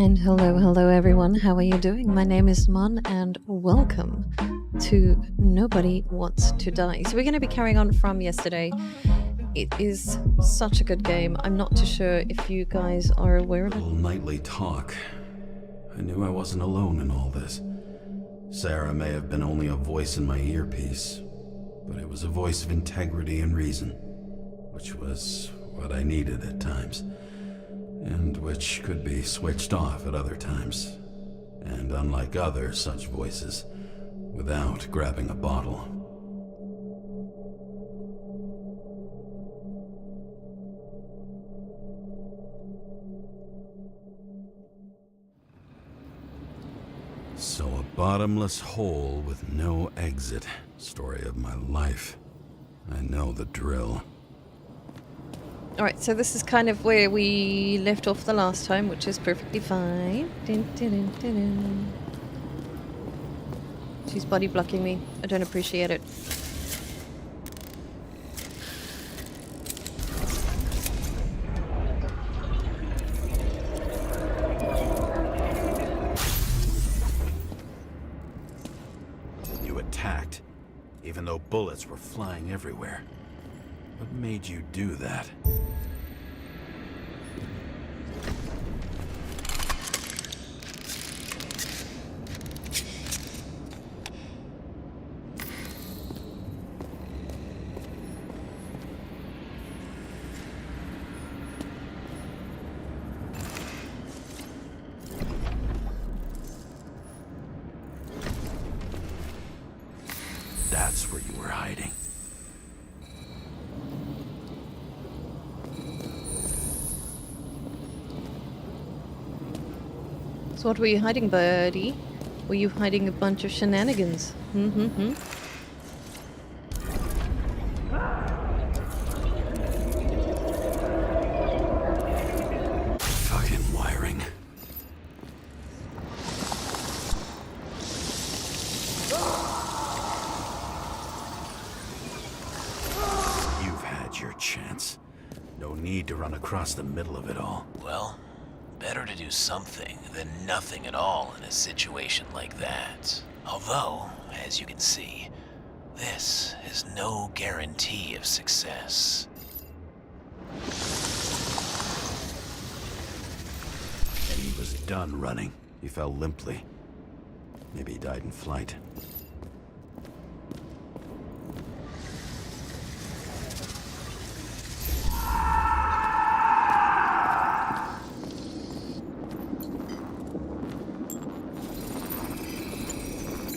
And hello everyone, how are you doing? My name is Mon and welcome to Nobody Wants to Die. So we're going to be carrying on from yesterday. It is such a good game. I'm not too sure if you guys are aware of it. Little nightly talk. I knew I wasn't alone in all this. Sarah may have been only a voice in my earpiece, but it was a voice of integrity and reason, which was what I needed at times, and which could be switched off at other times, and unlike other such voices, without grabbing a bottle. So a bottomless hole with no exit. Story of my life. I know the drill. Alright, so this is kind of where we left off the last time, which is perfectly fine. Dun, dun, dun, dun, dun. She's body blocking me. I don't appreciate it. You attacked, even though bullets were flying everywhere. What made you do that? That's where you were hiding. So what were you hiding, buddy? Were you hiding a bunch of shenanigans? Fucking wiring. You've had your chance. No need to run across the middle of it all. Well, better to do something than nothing at all in a situation like that. Although, as you can see, this is no guarantee of success. And he was done running. He fell limply. Maybe he died in flight.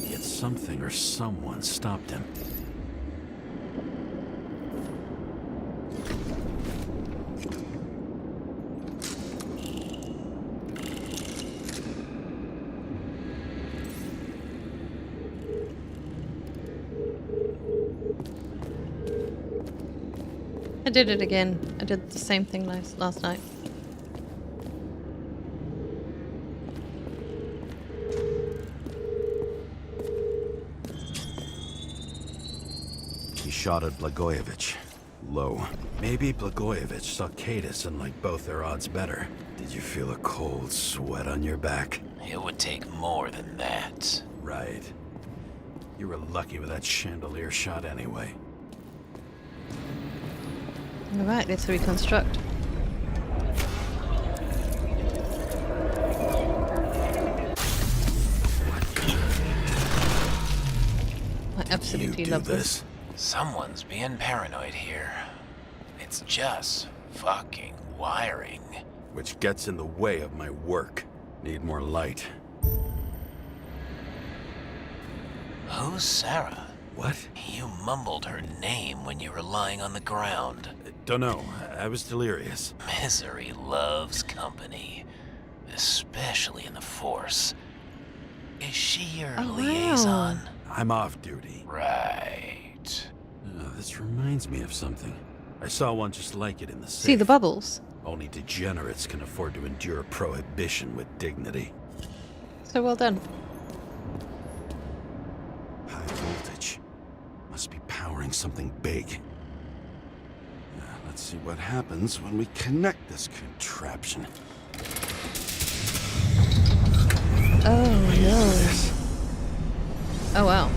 Yet something or someone stopped him. I did it again. I did the same thing last night. He shot at Blagojevich. Low. Maybe Blagojevich saw Kadis and liked both their odds better. Did you feel a cold sweat on your back? It would take more than that. Right. You were lucky with that chandelier shot anyway. Alright, let's reconstruct. I absolutely love this. Someone's being paranoid here. It's just fucking wiring. Which gets in the way of my work. Need more light. Who's Sarah? What? You mumbled her name when you were lying on the ground. Dunno. I was delirious. Misery loves company, especially in the Force. Is she your liaison? I'm off duty. Right. This reminds me of something. I saw one just like it in the safe. See the bubbles? Only degenerates can afford to endure prohibition with dignity. So well done. High voltage. Must be powering something big. Let's see what happens when we connect this contraption. Oh What is no. this? Oh wow.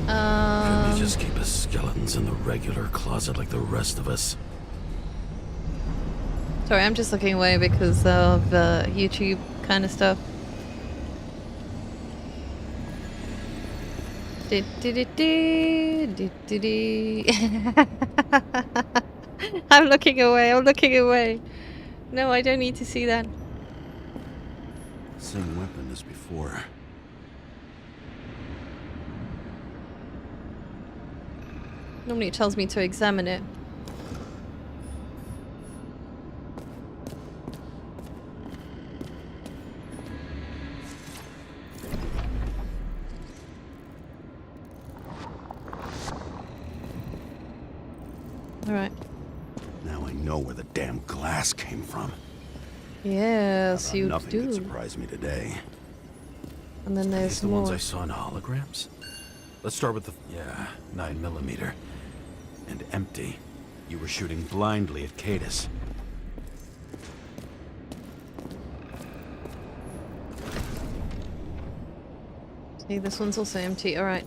Couldn't you just keep his skeletons in the regular closet like the rest of us? Sorry, I'm just looking away because of YouTube kind of stuff. I'm looking away. I'm looking away. No, I don't need to see that. Same weapon as before. Normally it tells me to examine it. Alright. Now I know where the damn glass came from. Yes, you Nothing do. could surprise me today. And then These there's the ones more. I saw in holograms? Let's start with the 9mm. And empty. You were shooting blindly at Cadus. See, this one's also empty. Alright.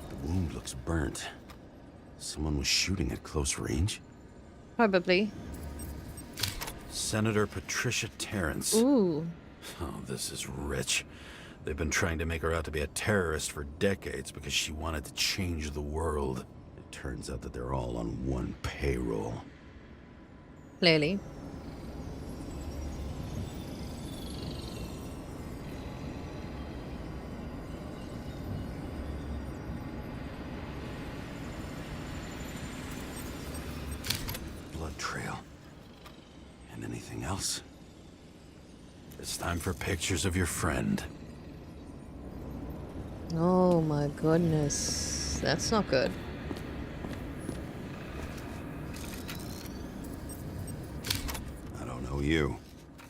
The wound looks burnt. Someone was shooting at close range? Probably. Senator Patricia Terrence. Ooh. Oh, this is rich. They've been trying to make her out to be a terrorist for decades because she wanted to change the world. It turns out that they're all on one payroll. Clearly. Blood trail. And anything else? It's time for pictures of your friend. Oh my goodness. That's not good. I don't know you.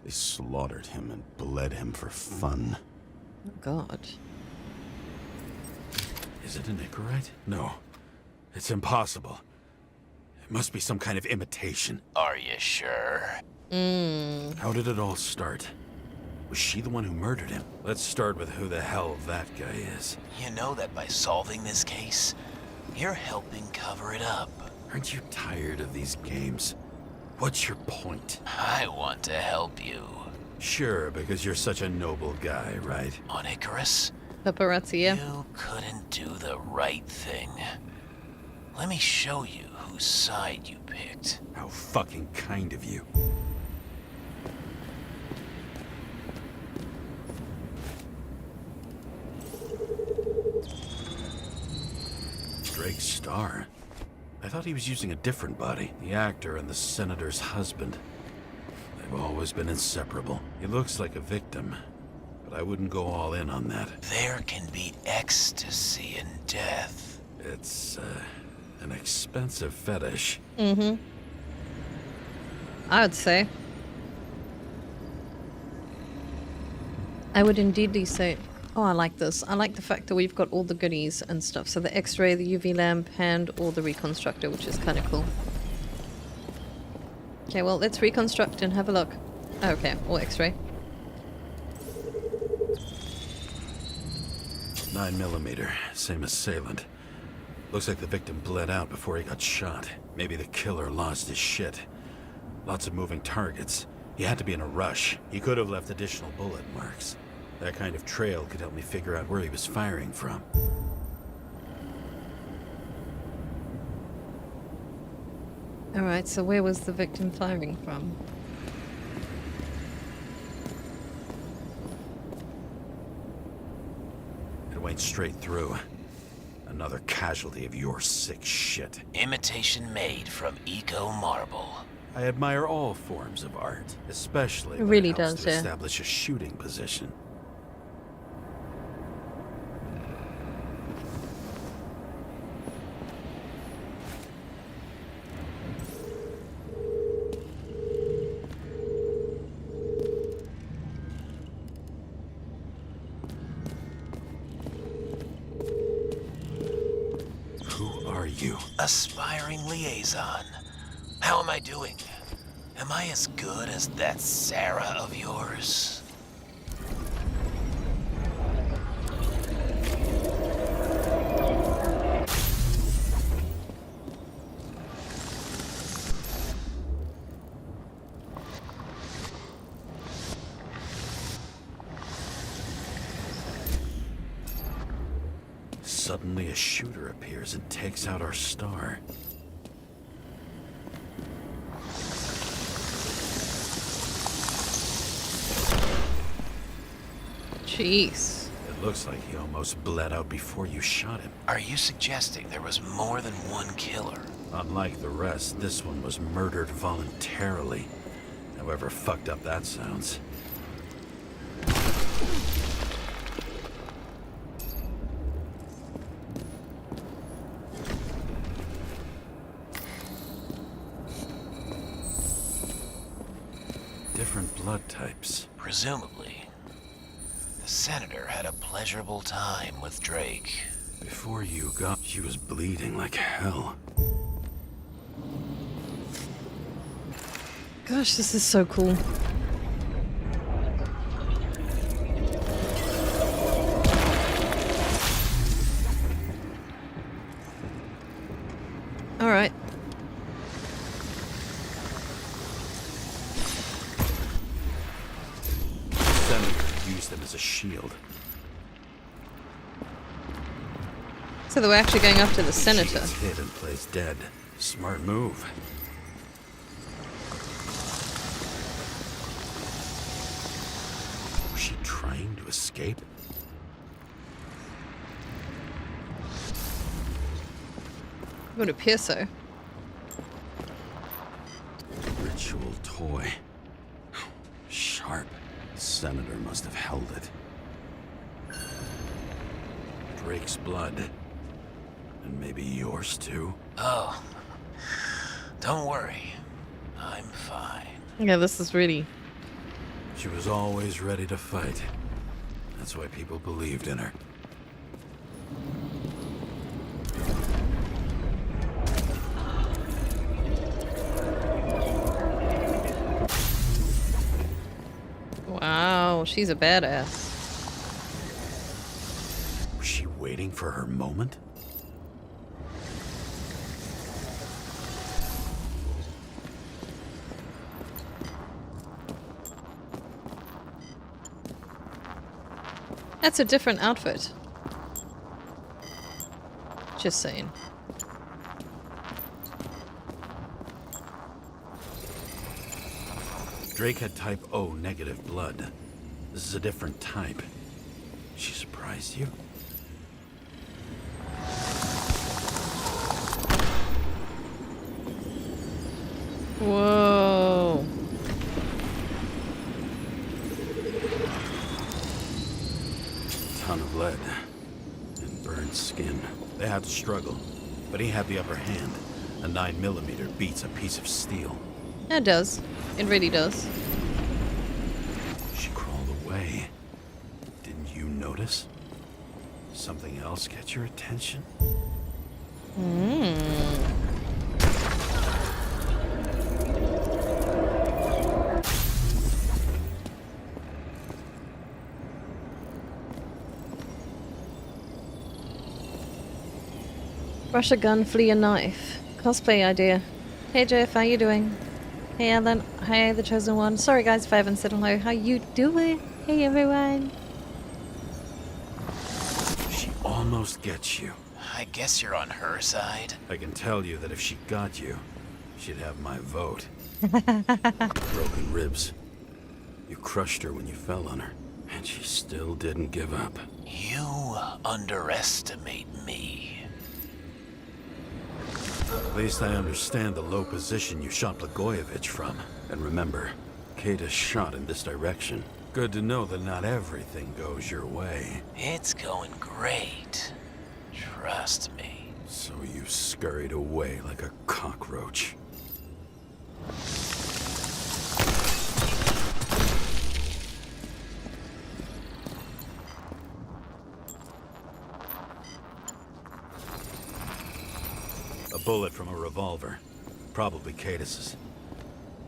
They slaughtered him and bled him for fun. Oh god. Is it an Icarite? No. It's impossible. It must be some kind of imitation. Are you sure? How did it all start? Was she the one who murdered him? Let's start with who the hell that guy is. You know that by solving this case, you're helping cover it up. Aren't you tired of these games? What's your point? I want to help you. Sure, because you're such a noble guy, right? On Icarus, Paparazzi, yeah. you couldn't do the right thing. Let me show you whose side you picked. How fucking kind of you. Drake Starr? I thought he was using a different body. The actor and the senator's husband. They've always been inseparable. He looks like a victim, but I wouldn't go all in on that. There can be ecstasy in death. It's, an expensive fetish. I would say. I would indeedly say. Oh, I like this. I like the fact that we've got all the goodies and stuff. So the X-ray, the UV lamp, and all the reconstructor, which is kind of cool. Okay, well, let's reconstruct and have a look. Oh, okay, or X-ray. 9mm, same assailant. Looks like the victim bled out before he got shot. Maybe the killer lost his shit. Lots of moving targets. He had to be in a rush. He could have left additional bullet marks. That kind of trail could help me figure out where he was firing from. Alright, so where was the victim firing from? It went straight through. Another casualty of your sick shit. Imitation made from eco marble. I admire all forms of art, especially when really it helps does, to yeah. establish a shooting position. Who are you? aspiring liaison. How am I doing? Am I as good as that Sarah of yours? Suddenly a shooter appears and takes out our star. Jeez. It looks like he almost bled out before you shot him. Are you suggesting there was more than one killer? Unlike the rest, this one was murdered voluntarily. However fucked up that sounds. Different blood types. Presumably, the senator had a pleasurable time with Drake. Before you got, she was bleeding like hell. Gosh, this is so cool. All right. Senator used them as a shield. So they were actually going after the She senator. gets hit and plays dead. Smart move. Was she trying to escape? It would appear so. Ritual toy. Sharp. The senator must have held it. Drake's blood. And maybe yours too. Oh, don't worry. I'm fine. Yeah, this is really... She was always ready to fight. That's why people believed in her. Wow, she's a badass. Was she waiting for her moment? That's a different outfit. Just saying. Drake had type O negative blood. This is a different type. She surprised you? Whoa. Ton of lead. And burned skin. They had to struggle. But he had the upper hand. A 9mm beats a piece of steel. It does. It really does. She crawled away. Didn't you notice? Something else get your attention? Brush a gun, flee a knife. Cosplay idea. Hey Jeff, how you doing? Hey Alan, hey the chosen one. Sorry guys if I haven't said hello. How you doing? Hey everyone. She almost gets you. I guess you're on her side. I can tell you that if she got you, she'd have my vote. Broken ribs. You crushed her when you fell on her, and she still didn't give up. You underestimate me. At least I understand the low position you shot Blagojevich from. And remember, Kata's shot in this direction. Good to know that not everything goes your way. It's going great. Trust me. So you scurried away like a cockroach. A bullet from a revolver. Probably Cadis's.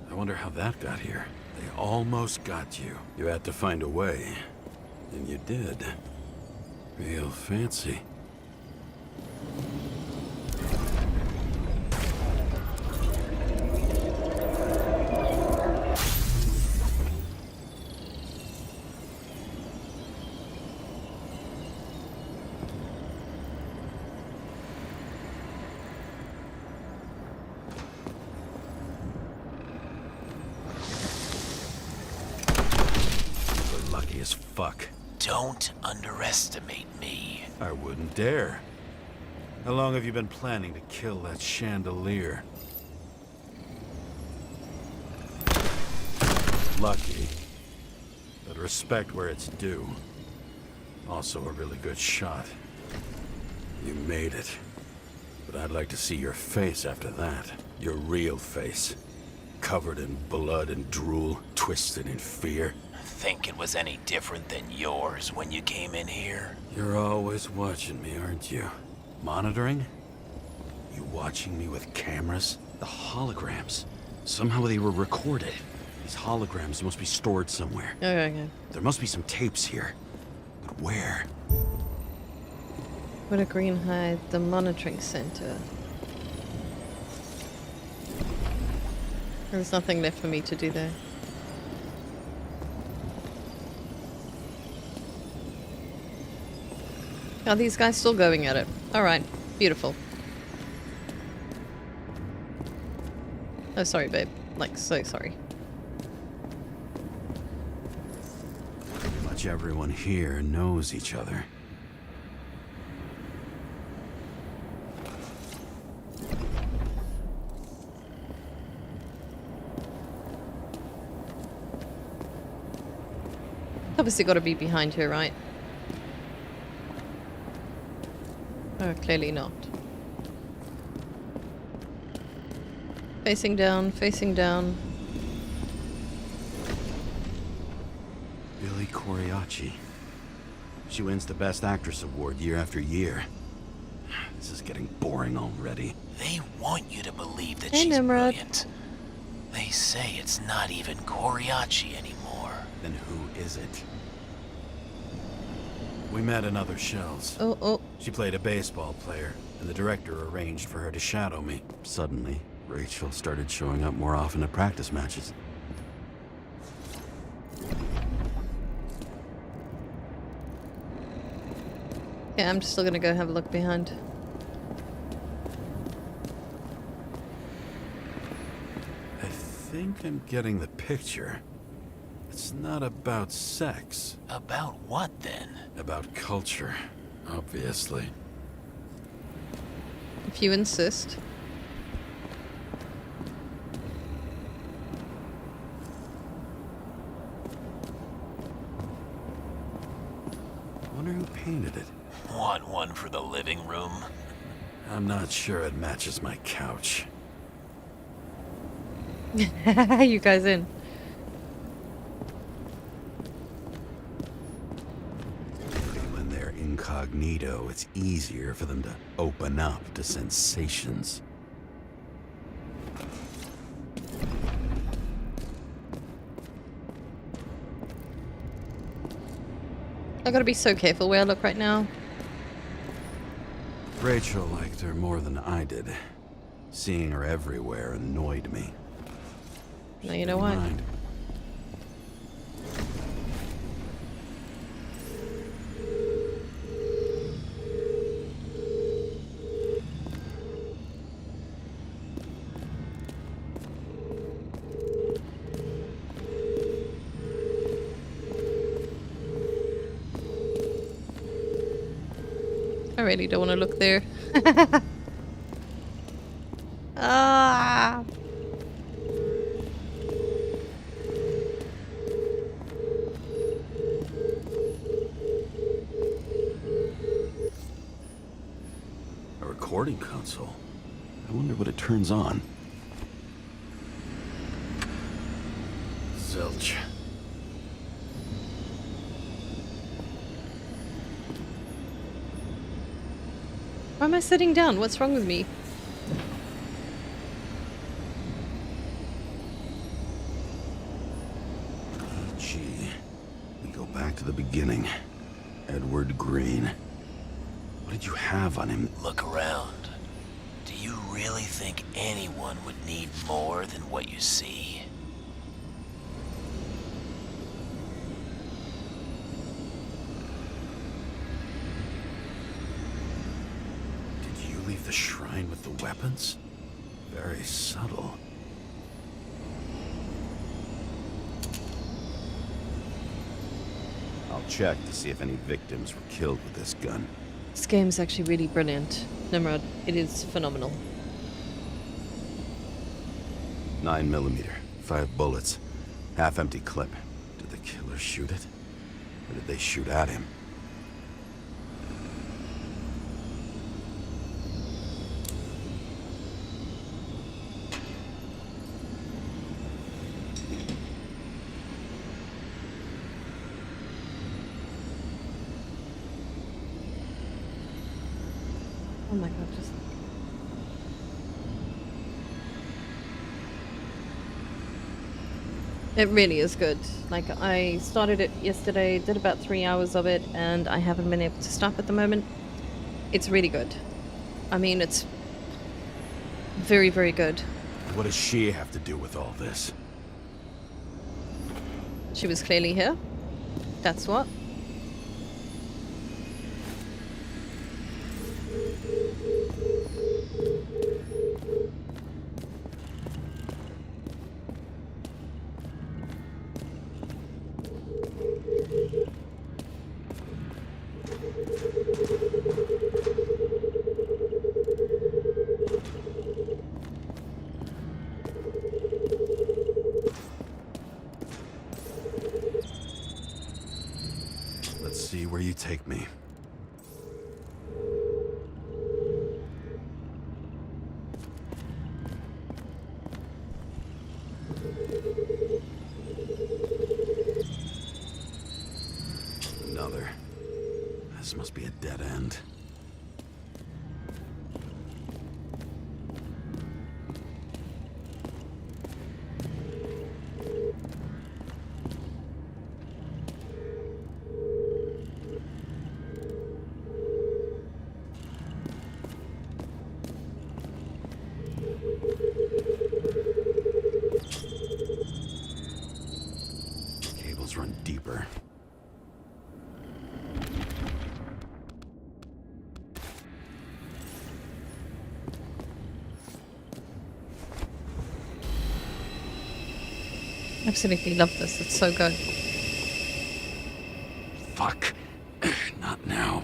I wonder how that got here. They almost got you. You had to find a way. And you did. Real fancy. We're lucky as fuck. Don't underestimate me. I wouldn't dare. How long have you been planning to kill that chandelier? Lucky. But respect where it's due. Also a really good shot. You made it. But I'd like to see your face after that. Your real face. Covered in blood and drool, twisted in fear. Think it was any different than yours when you came in here? You're always watching me, aren't you? Monitoring? You watching me with cameras? The holograms. Somehow they were recorded. These holograms must be stored somewhere. Okay. There must be some tapes here. But where? What a green hide, the monitoring center. There's nothing left for me to do there. Are these guys still going at it? Alright, beautiful. Oh, sorry, babe. Like, so sorry. Pretty much everyone here knows each other. Obviously gotta be behind her, right? Oh, clearly not. Facing down, facing down. Billy Coriacci. She wins the Best Actress award year after year. This is getting boring already. They want you to believe that Hey, she's Nimrod. brilliant. They say it's not even Coriacci anymore. Then who is it? We met in other shells. Oh. She played a baseball player, and the director arranged for her to shadow me. Suddenly, Rachel started showing up more often at practice matches. Yeah, I'm still gonna go have a look behind. I think I'm getting the picture. It's not about sex. About what then? About culture, obviously. If you insist. Wonder who painted it. Want one for the living room? I'm not sure it matches my couch. You guys in. When they're incognito, it's easier for them to open up to sensations. I gotta be so careful where I look right now. Rachel liked her more than I did. Seeing her everywhere annoyed me. Now you know why. Mind. I really don't want to look there. Ah! A recording console. I wonder what it turns on. Zilch. Why am I sitting down? What's wrong with me? to the beginning. Edward Green. What did you have on him? Look around. Do you really think anyone would need more than what you see? Did you leave the shrine with the weapons? Very subtle. I'll check to see if any victims were killed with this gun. This game's actually really brilliant. Nimrod, it is phenomenal. 9mm, 5 bullets, half-empty clip. Did the killer shoot it? Or did they shoot at him? Oh my god, just... It really is good. Like, I started it yesterday, did about 3 hours of it, and I haven't been able to stop at the moment. It's really good. I mean, it's very, very good. What does she have to do with all this? She was clearly here. That's what. Let's see where you take me. Another. This must be a dead end. Cables run deeper. Absolutely love this. It's so good. Fuck. Not now.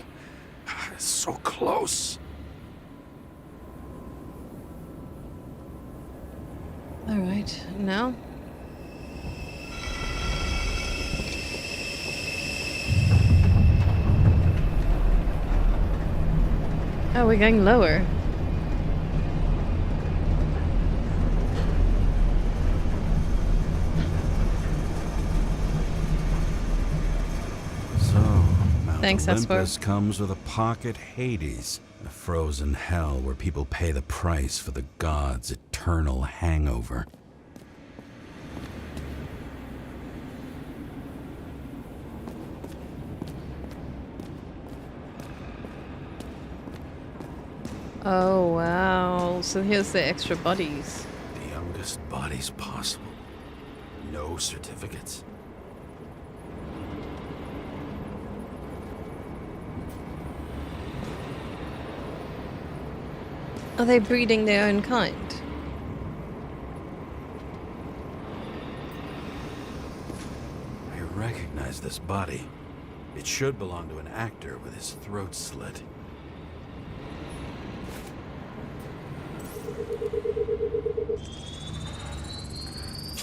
It's so close. All right, now. Oh, we're going lower. So, Mount Thanks, Olympus Espo. comes with a pocket Hades, a frozen hell where people pay the price for the gods' eternal hangover. Oh, wow. So here's the extra bodies. The youngest bodies possible. No certificates. Are they breeding their own kind? I recognize this body. It should belong to an actor with his throat slit.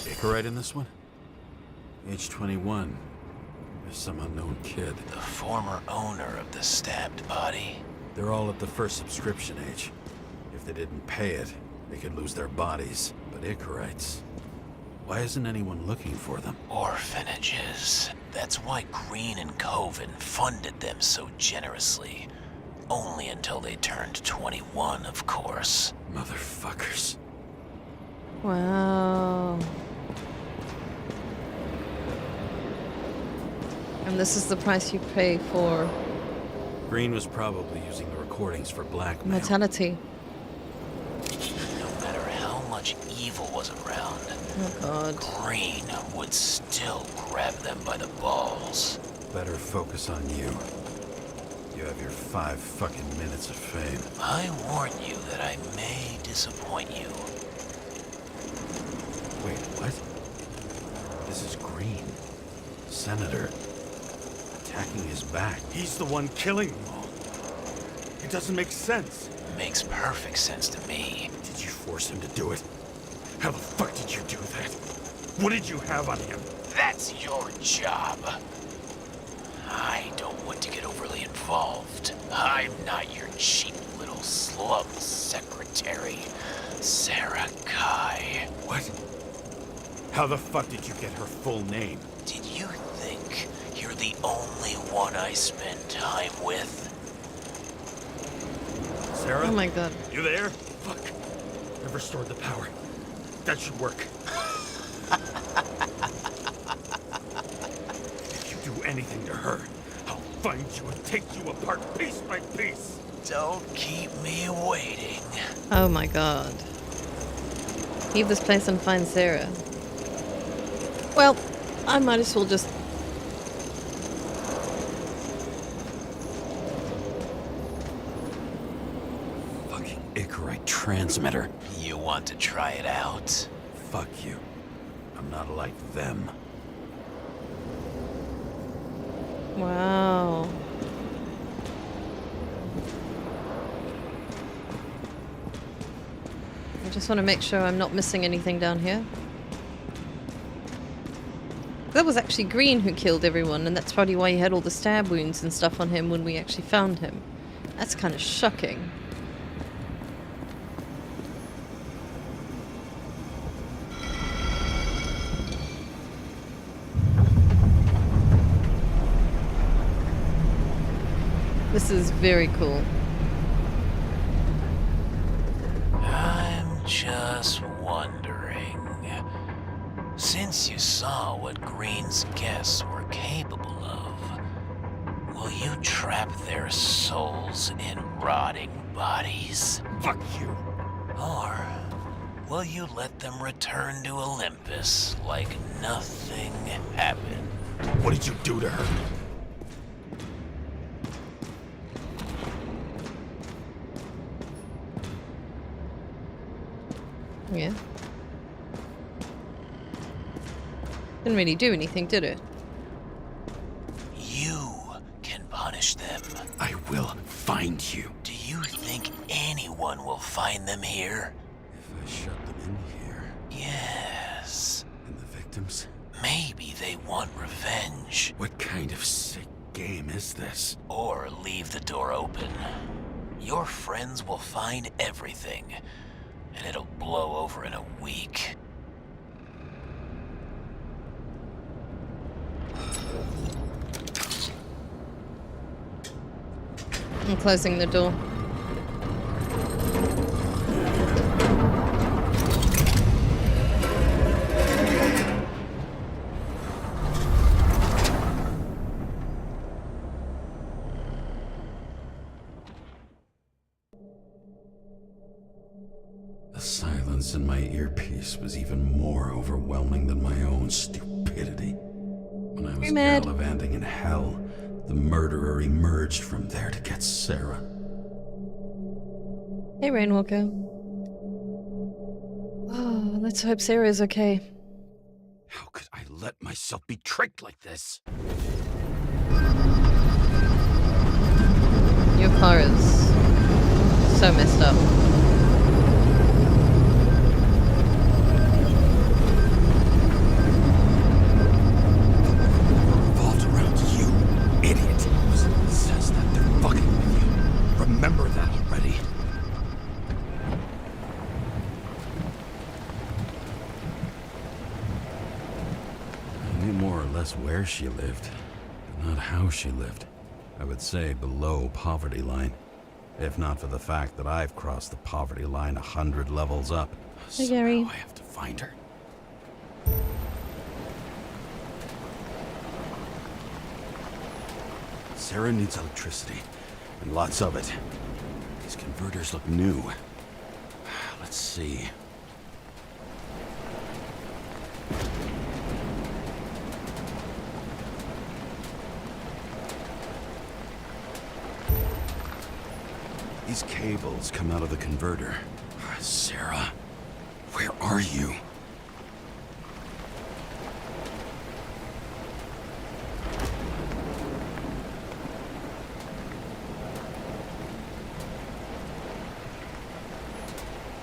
Icarite in this one? Age 21. There's some unknown kid. The former owner of the stabbed body. They're all at the first subscription age. If they didn't pay it, they could lose their bodies. But Icarites... Why isn't anyone looking for them? Orphanages. That's why Green and Coven funded them so generously. Only until they turned 21, of course. Motherfuckers. Wow. And this is the price you pay for Green was probably using the recordings for blackmail. mortality. No matter how much evil was around, Oh god. Green would still grab them by the balls. Better focus on you. You have your 5 fucking minutes of fame. I warn you that I may disappoint you. Wait, what? This is Green. Senator. Attacking his back. He's the one killing them all. It doesn't make sense. Makes perfect sense to me. Did you force him to do it? How the fuck did you do that? What did you have on him? That's your job. I don't want to get overly involved. I'm not your cheap little slum secretary, Sarah Kai. What? How the fuck did you get her full name? Did you think you're the only one I spend time with? Sarah? Oh my god. You there? Fuck. I've restored the power. That should work. If you do anything to her, I'll find you and take you apart piece by piece. Don't keep me waiting. Oh my god. Leave this place and find Sarah. Well, I might as well just... Fucking Icarite transmitter. You want to try it out? Fuck you. I'm not like them. Wow. I just want to make sure I'm not missing anything down here. That was actually Green who killed everyone, and that's probably why he had all the stab wounds and stuff on him when we actually found him. That's kind of shocking. This is very cool. I'm just wondering, since you saw what Green's guests were capable of, will you trap their souls in rotting bodies? Fuck you. Or will you let them return to Olympus like nothing happened? What did you do to her? Yeah. Didn't really do anything, did it? You can punish them. I will find you. Do you think anyone will find them here? If I shut them in here, Yes. and the victims? Maybe they want revenge. What kind of sick game is this? Or leave the door open. Your friends will find everything, and it'll blow over in a week. I'm closing the door. The silence in my earpiece was even more overwhelming than my own stupidity. When I was You're mad. gallivanting in hell, the murderer emerged from there to get Sarah. Hey, Rainwalker. Oh, let's hope Sarah's okay. How could I let myself be tricked like this? Your car is so messed up. Revolved around you, idiot. Says that they're fucking with you. Remember that already. I knew more or less where she lived, but not how she lived. I would say below poverty line. If not for the fact that I've crossed the poverty line 100 levels up. Hey, Gary. Somehow I have to find her. Sarah needs electricity, and lots of it. These converters look new. Let's see. These cables come out of the converter. Sarah, where are you?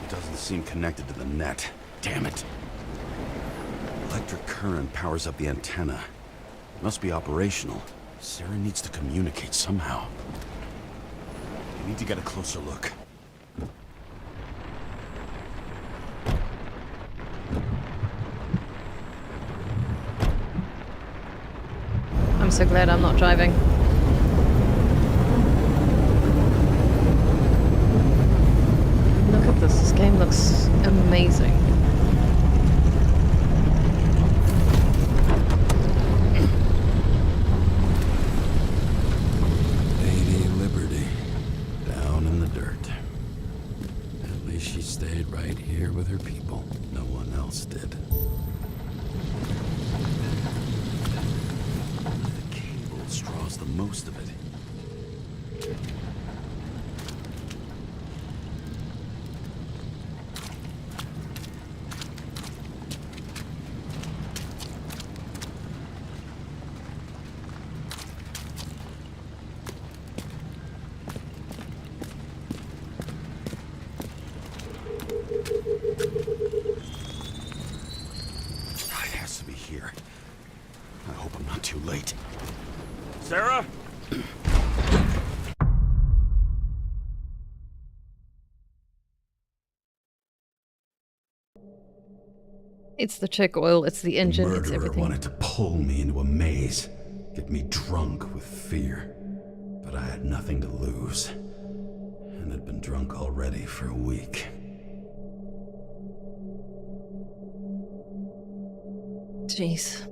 It doesn't seem connected to the net. Damn it. Electric current powers up the antenna. It must be operational. Sarah needs to communicate somehow. I need to get a closer look. I'm so glad I'm not driving. Look at this. This game looks amazing. Lady Liberty, down in the dirt. At least she stayed right here with her people. No one else did. The cable draws the most of it. It has to be here. I hope I'm not too late. Sarah? It's the check oil, it's the engine, it's Murderer everything. wanted to pull me into a maze, get me drunk with fear. But I had nothing to lose, and had been drunk already for a week. Jeez.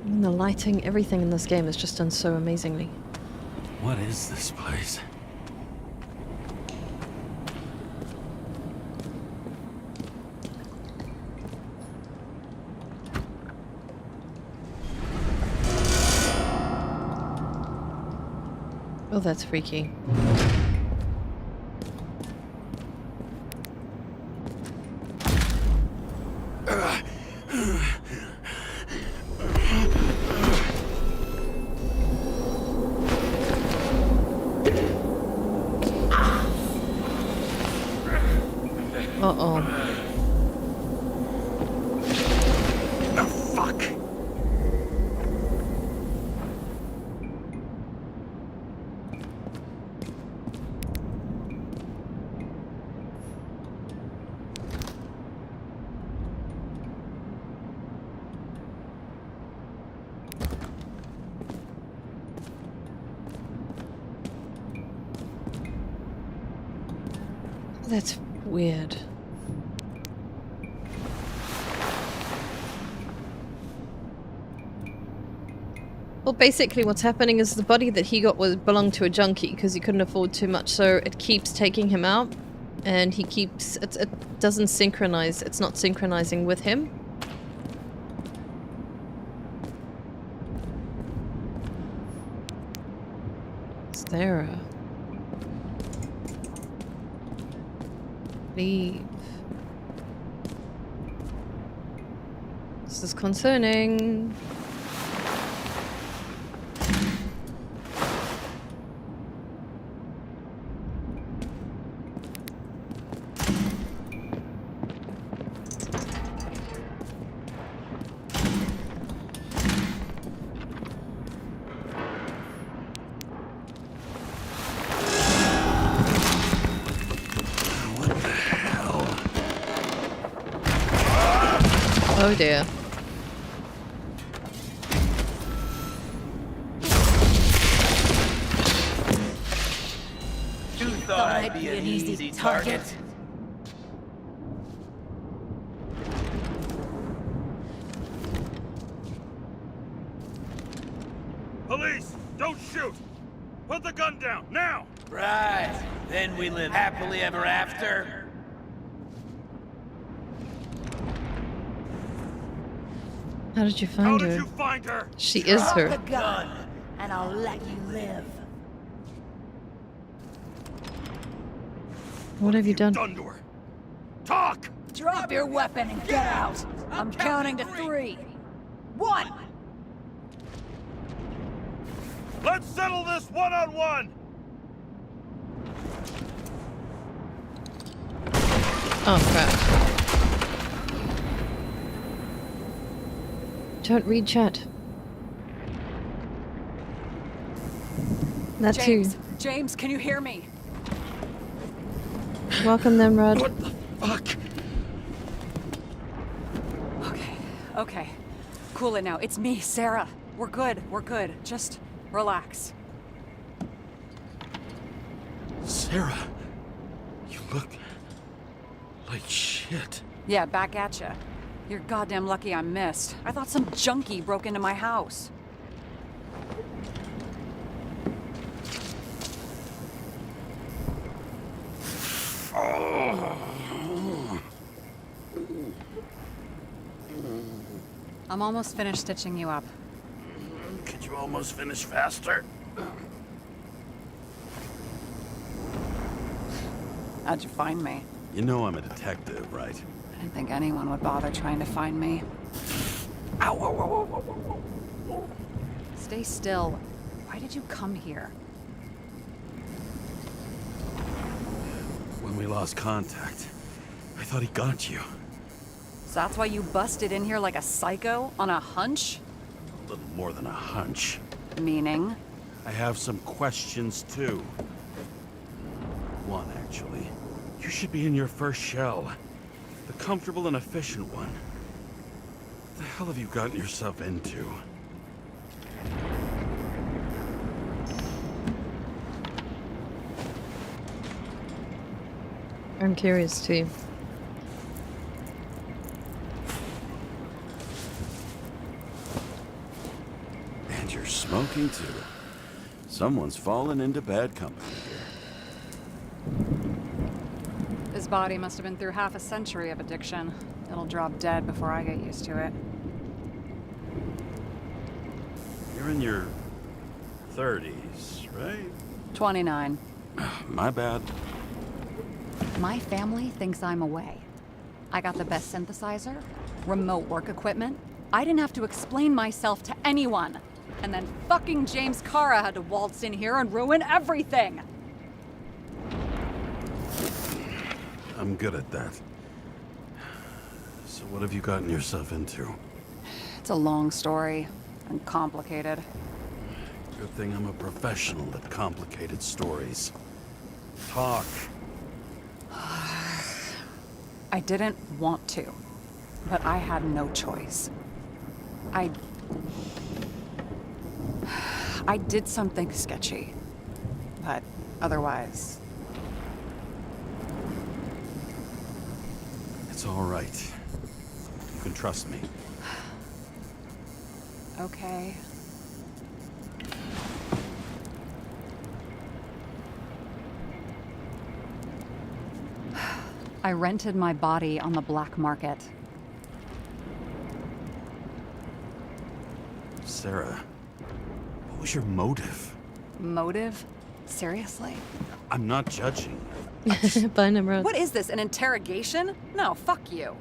And the lighting, everything in this game is just done so amazingly. What is this place? Oh, that's freaky. Uh-oh. The fuck? That's weird. Well, basically what's happening is the body that he got belonged to a junkie because he couldn't afford too much, so it keeps taking him out, and he keeps... It doesn't synchronize. It's not synchronizing with him. Sarah. Leave. This is concerning. Oh dear. thought I'd be an easy target? Police! Don't shoot! Put the gun down, now! Right. Then we live happily ever after. How did you How find did her? you find her? She is Drop her. the gun, and I'll let you live. What have you done? Done to her. Talk! Drop your weapon and get out. I'm counting to 3. 1. Let's settle this one-on-one! Oh crap. Don't read chat. That James, can you hear me? too. Welcome then, Rod. What the fuck? Okay. Cool it now. It's me, Sarah. We're good. Just relax. Sarah, you look like shit. Yeah, back at ya. You're goddamn lucky I missed. I thought some junkie broke into my house. I'm almost finished stitching you up. Could you almost finish faster? How'd you find me? You know I'm a detective, right? I didn't think anyone would bother trying to find me. Ow, ow, ow, ow, ow, ow. Stay still. Why did you come here? When we lost contact, I thought he got you. So that's why you busted in here like a psycho on a hunch? A little more than a hunch. Meaning? I have some questions, too. One, actually. You should be in your first shell. The comfortable and efficient one. What the hell have you gotten yourself into? I'm curious too. And you're smoking, too. Someone's fallen into bad company here. His body must have been through half a century of addiction. It'll drop dead before I get used to it. You're in your 30s, right? 29. My bad. My family thinks I'm away. I got the best synthesizer, remote work equipment. I didn't have to explain myself to anyone. And then fucking James Karra had to waltz in here and ruin everything. I'm good at that. So what have you gotten yourself into? It's a long story and complicated. Good thing I'm a professional at complicated stories. Talk. I didn't want to, but I had no choice. I did something sketchy, but otherwise... It's all right. You can trust me. Okay. I rented my body on the black market. Sarah, what was your motive? Motive? Seriously? I'm not judging. Bye, Nimrod. What is this, an interrogation? No, fuck you.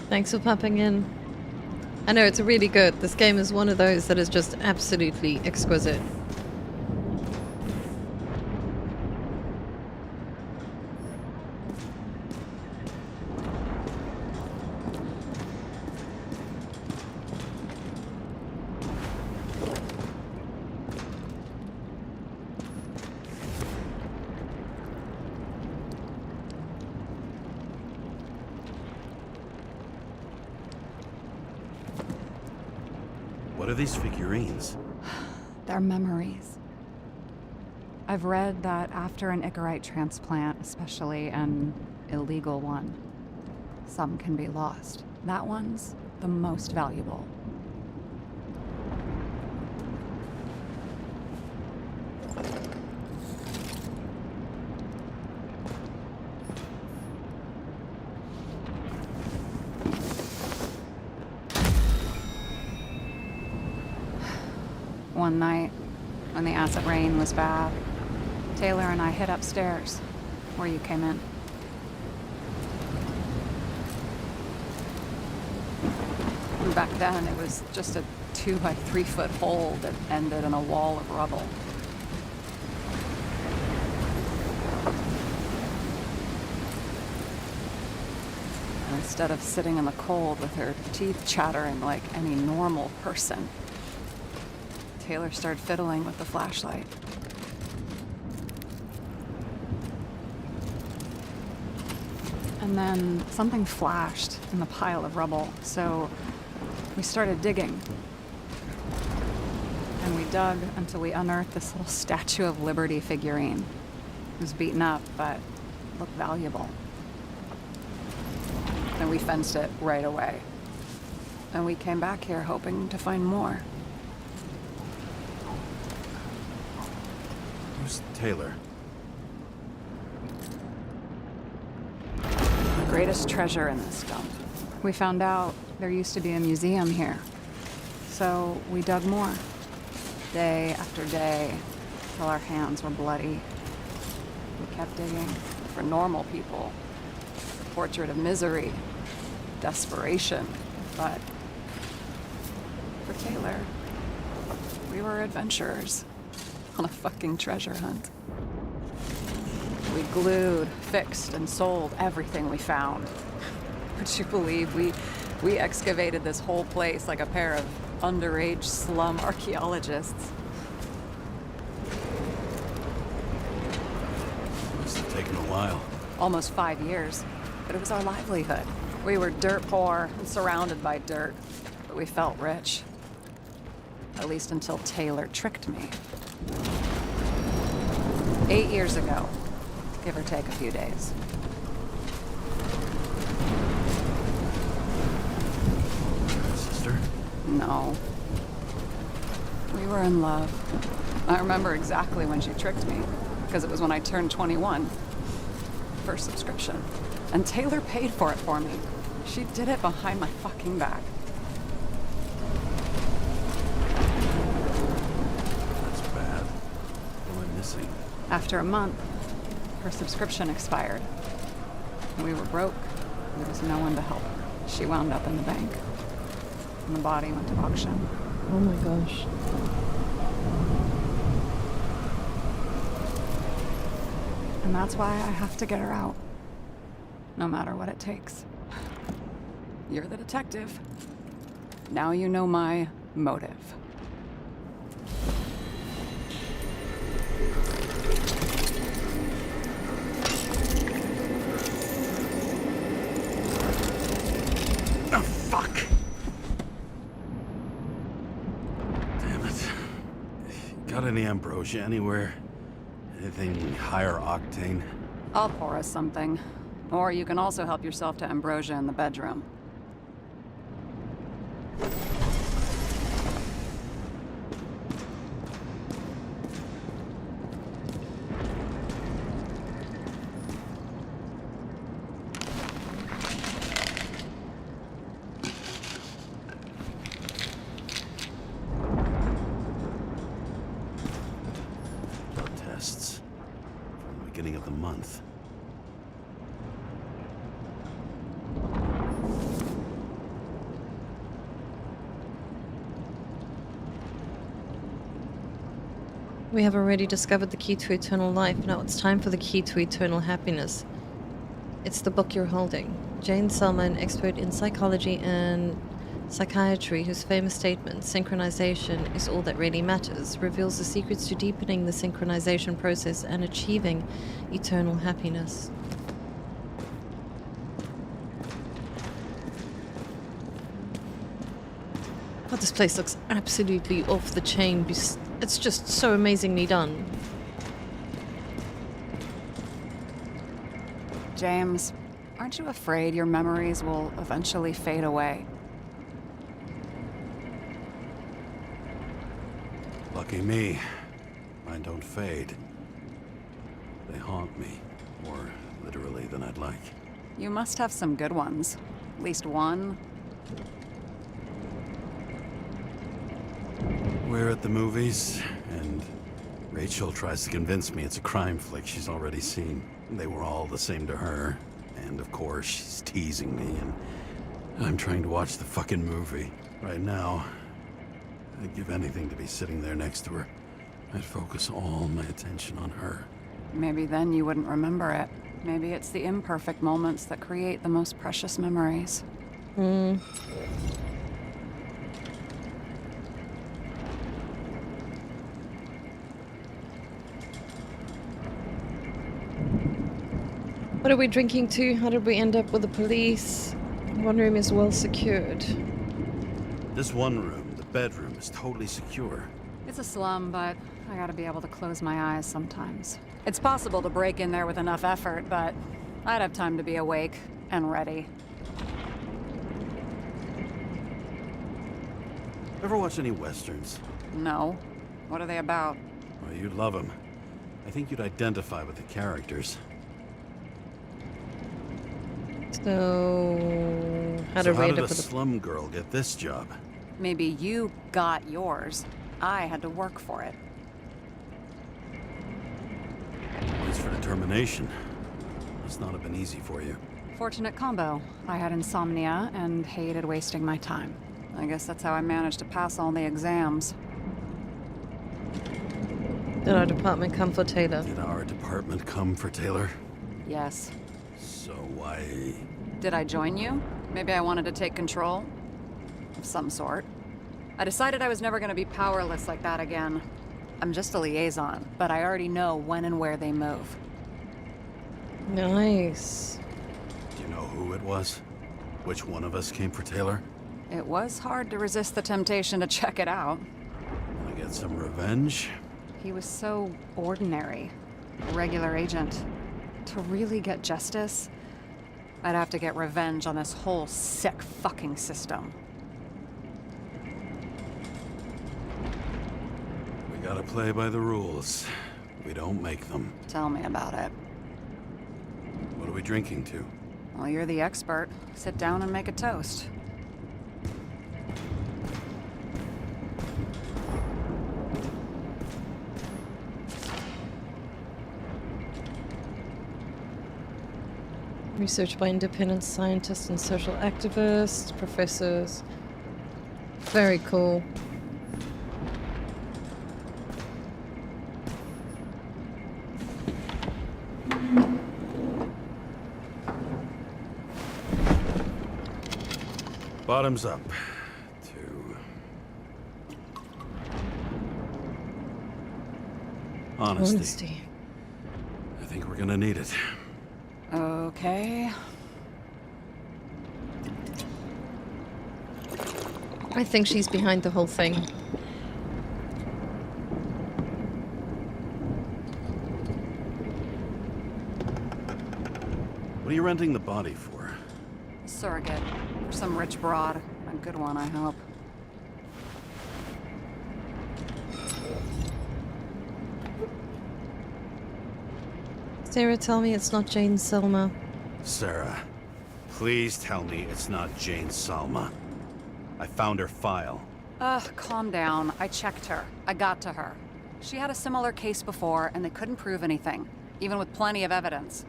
Thanks for popping in. I know, it's really good. This game is one of those that is just absolutely exquisite. are these figurines? They're memories. I've read that after an Icarite transplant, especially an illegal one, some can be lost. That one's the most valuable. One night, when the acid rain was bad, Taylor and I hid upstairs, where you came in. And back then, it was just a 2 by 3 foot hole that ended in a wall of rubble. And instead of sitting in the cold with her teeth chattering like any normal person, Taylor started fiddling with the flashlight. And then something flashed in the pile of rubble, so we started digging. And we dug until we unearthed this little Statue of Liberty figurine. It was beaten up, but looked valuable. And we fenced it right away. And we came back here hoping to find more. Who's Taylor? The greatest treasure in this dump. We found out there used to be a museum here. So we dug more. Day after day, till our hands were bloody. We kept digging for normal people. A portrait of misery, desperation, but for Taylor, we were adventurers on a fucking treasure hunt. We glued, fixed, and sold everything we found. Would you believe we excavated this whole place like a pair of underage slum archaeologists? Must have taken a while. Almost 5 years, but it was our livelihood. We were dirt poor and surrounded by dirt, but we felt rich. At least until Taylor tricked me. 8 years ago, give or take a few days. Sister? No. We were in love. I remember exactly when she tricked me, because it was when I turned 21. First subscription. And Taylor paid for it for me. She did it behind my fucking back. That's bad. What am I missing? After a month, her subscription expired. We were broke. There was no one to help her. She wound up in the bank. And the body went to auction. Oh my gosh. And that's why I have to get her out. No matter what it takes. You're the detective. Now you know my motive. Oh, fuck! Damn it. Got any ambrosia anywhere? Anything higher octane? I'll pour us something. Or you can also help yourself to ambrosia in the bedroom. Blood tests. From the beginning of the month. We have already discovered the key to eternal life. Now it's time for the key to eternal happiness. It's the book you're holding. Jane Selma, an expert in psychology and psychiatry, whose famous statement, "Synchronization is all that really matters," reveals the secrets to deepening the synchronization process and achieving eternal happiness. God, this place looks absolutely off the chain. It's just so amazingly done. James, aren't you afraid your memories will eventually fade away? Lucky me. Mine don't fade. They haunt me, more literally than I'd like. You must have some good ones. At least one. We're at the movies, and Rachel tries to convince me it's a crime flick she's already seen. They were all the same to her, and of course she's teasing me, and I'm trying to watch the fucking movie. Right now, I'd give anything to be sitting there next to her. I'd focus all my attention on her. Maybe then you wouldn't remember it. Maybe it's the imperfect moments that create the most precious memories. What are we drinking to? How did we end up with the police? One room is well secured. This one room, the bedroom, is totally secure. It's a slum, but I gotta be able to close my eyes sometimes. It's possible to break in there with enough effort, but I'd have time to be awake and ready. Ever watch any westerns? No. What are they about? Well, you'd love them. I think you'd identify with the characters. So, how So did we how end did up a with the... slum girl get this job? Maybe you got yours. I had to work for it. Points for determination. Must not have been easy for you. Fortunate combo. I had insomnia and hated wasting my time. I guess that's how I managed to pass all the exams. Did our department come for Taylor? Did our department come for Taylor? Yes. So why... Did I join you? Maybe I wanted to take control? Of some sort. I decided I was never going to be powerless like that again. I'm just a liaison, but I already know when and where they move. Nice. Do you know who it was? Which one of us came for Taylor? It was hard to resist the temptation to check it out. Wanna get some revenge? He was so ordinary. A regular agent. To really get justice, I'd have to get revenge on this whole sick fucking system. We gotta play by the rules. We don't make them. Tell me about it. What are we drinking to? Well, you're the expert. Sit down and make a toast. Research by independent scientists and social activists, professors. Very cool. Bottoms up. To... Honesty. I think we're gonna need it. Okay. I think she's behind the whole thing. What are you renting the body for? Surrogate. For some rich broad. A good one, I hope. Sarah, tell me it's not Jane Selma. Sarah, please tell me it's not Jane Salma. I found her file. Ugh, calm down. I checked her. I got to her. She had a similar case before, and they couldn't prove anything, even with plenty of evidence.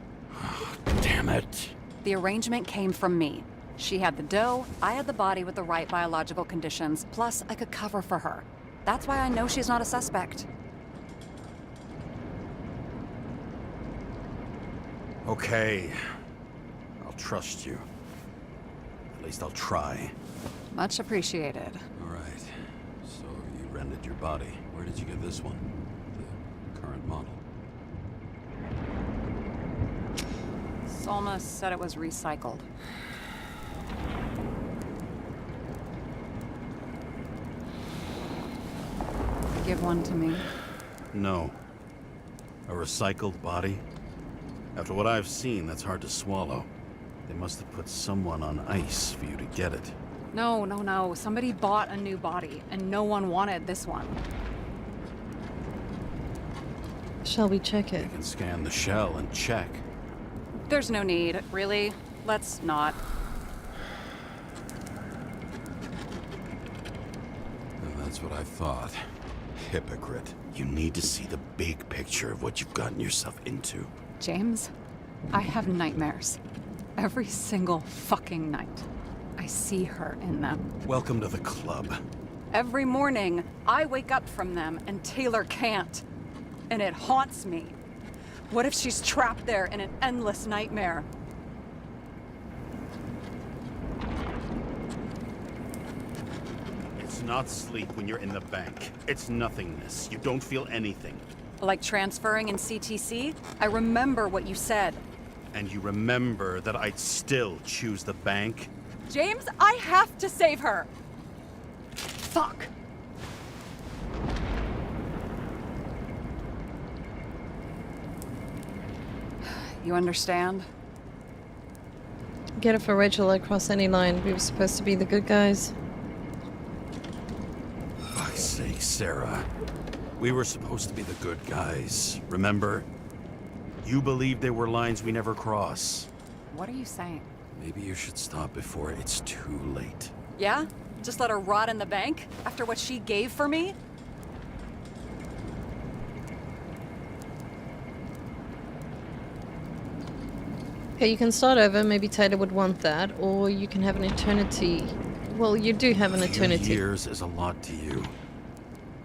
Damn it. The arrangement came from me. She had the dough, I had the body with the right biological conditions, plus I could cover for her. That's why I know she's not a suspect. Okay. I'll trust you. At least I'll try. Much appreciated. All right. So you rented your body. Where did you get this one? The current model. Salma said it was recycled. Give one to me. No. A recycled body? After what I've seen, that's hard to swallow. They must have put someone on ice for you to get it. No. Somebody bought a new body, and no one wanted this one. Shall we check it? You can scan the shell and check. There's no need, really. Let's not. That's what I thought. Hypocrite. You need to see the big picture of what you've gotten yourself into. James, I have nightmares. Every single fucking night. I see her in them. Welcome to the club. Every morning, I wake up from them and Taylor can't. And it haunts me. What if she's trapped there in an endless nightmare? It's not sleep when you're in the bank. It's nothingness. You don't feel anything. Like transferring in CTC? I remember what you said. And you remember that I'd still choose the bank? James, I have to save her! Fuck! You understand? Get it for Rachel across any line. We were supposed to be the good guys. Fuck's sake, Sarah. We were supposed to be the good guys, remember? You believed they were lines we never cross. What are you saying? Maybe you should stop before it's too late. Yeah? Just let her rot in the bank? After what she gave for me? Okay, you can start over. Maybe Taylor would want that. Or you can have an eternity. Well, you do have an A few eternity. years is a lot to you.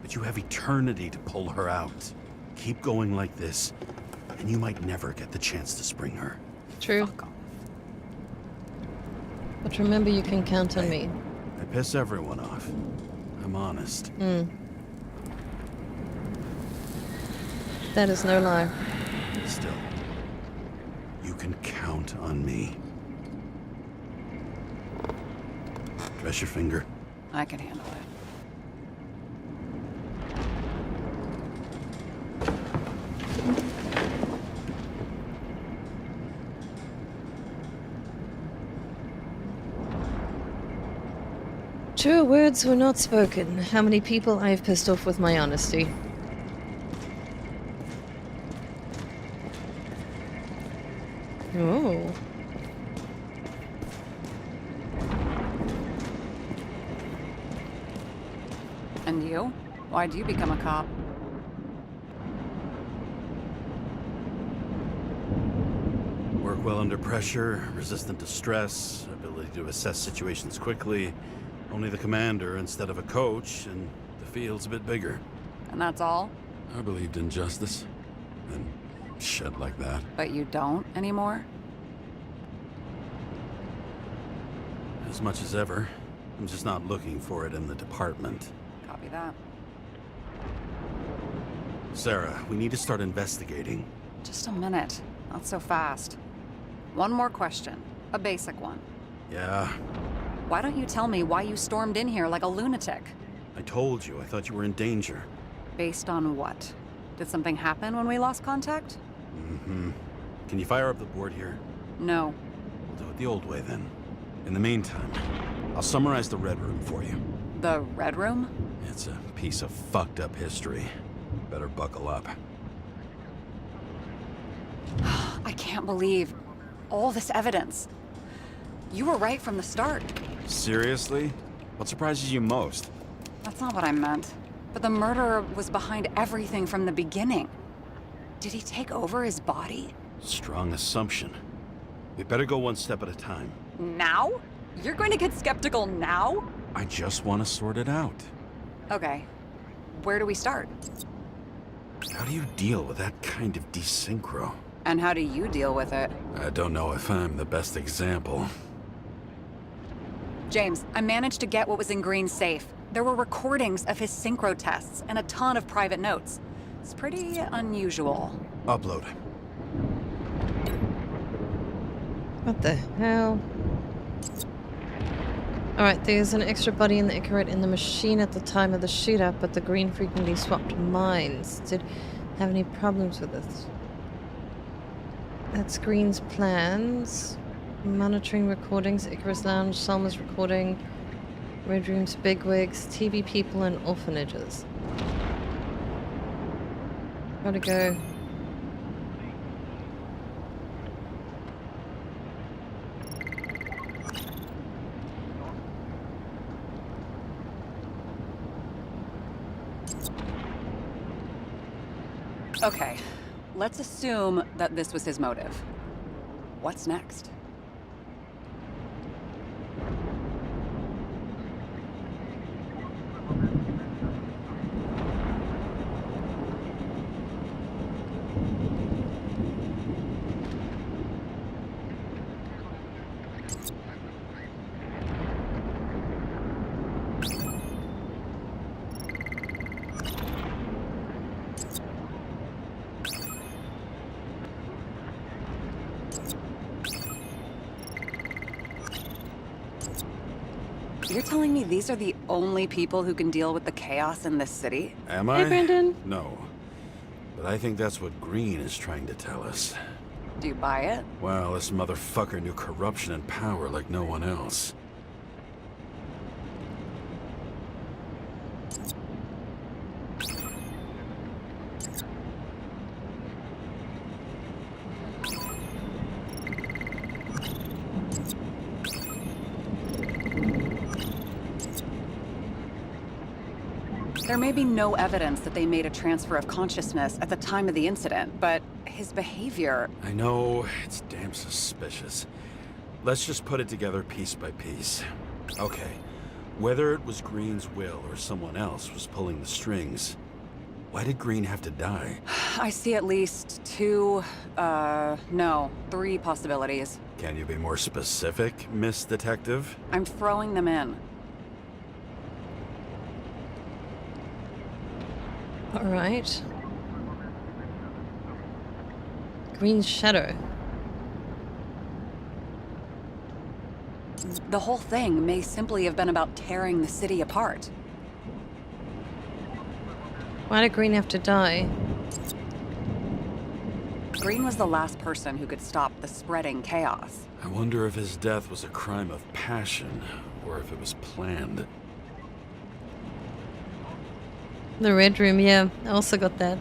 But you have eternity to pull her out. Keep going like this, and you might never get the chance to spring her. True. Fuck off. But remember, you can count on me. I piss everyone off. I'm honest. That is no lie. Still, you can count on me. Dress your finger. I can handle it. Truer words were not spoken. How many people I have pissed off with my honesty. Oh. And you? Why'd you become a cop? Work well under pressure, resistant to stress, ability to assess situations quickly. Only the commander instead of a coach, and the field's a bit bigger. And that's all? I believed in justice. And shit like that. But you don't anymore? As much as ever. I'm just not looking for it in the department. Copy that. Sarah, we need to start investigating. Just a minute. Not so fast. One more question. A basic one. Yeah, Why don't you tell me why you stormed in here like a lunatic? I told you. I thought you were in danger. Based on what? Did something happen when we lost contact? Mm-hmm. Can you fire up the board here? No. We'll do it the old way then. In the meantime, I'll summarize the Red Room for you. The Red Room? It's a piece of fucked up history. Better buckle up. I can't believe all this evidence. You were right from the start. Seriously? What surprises you most? That's not what I meant. But the murderer was behind everything from the beginning. Did he take over his body? Strong assumption. We better go one step at a time. Now? You're going to get skeptical now? I just want to sort it out. Okay. Where do we start? How do you deal with that kind of desynchro? And how do you deal with it? I don't know if I'm the best example. James, I managed to get what was in Green's safe. There were recordings of his synchro tests and a ton of private notes. It's pretty unusual. Upload. What the hell? Alright, there's an extra body in the Icarate in the machine at the time of the shootout, but the Green frequently swapped mines. Did have any problems with it? That's Green's plans. Monitoring recordings, Icarus Lounge, Salma's recording, Red Room's bigwigs, TV people, and orphanages. Gotta go. Okay, let's assume that this was his motive. What's next? You're telling me these are the only people who can deal with the chaos in this city? Am I? Hey, Brandon. No. But I think that's what Green is trying to tell us. Do you buy it? Well, this motherfucker knew corruption and power like no one else. There may be no evidence that they made a transfer of consciousness at the time of the incident, but his behavior... I know, it's damn suspicious. Let's just put it together piece by piece. Okay, whether it was Green's will or someone else was pulling the strings, why did Green have to die? I see at least three possibilities. Can you be more specific, Miss Detective? I'm throwing them in. Alright. Green's shadow. The whole thing may simply have been about tearing the city apart. Why did Green have to die? Green was the last person who could stop the spreading chaos. I wonder if his death was a crime of passion, or if it was planned. The Red Room, yeah, I also got that.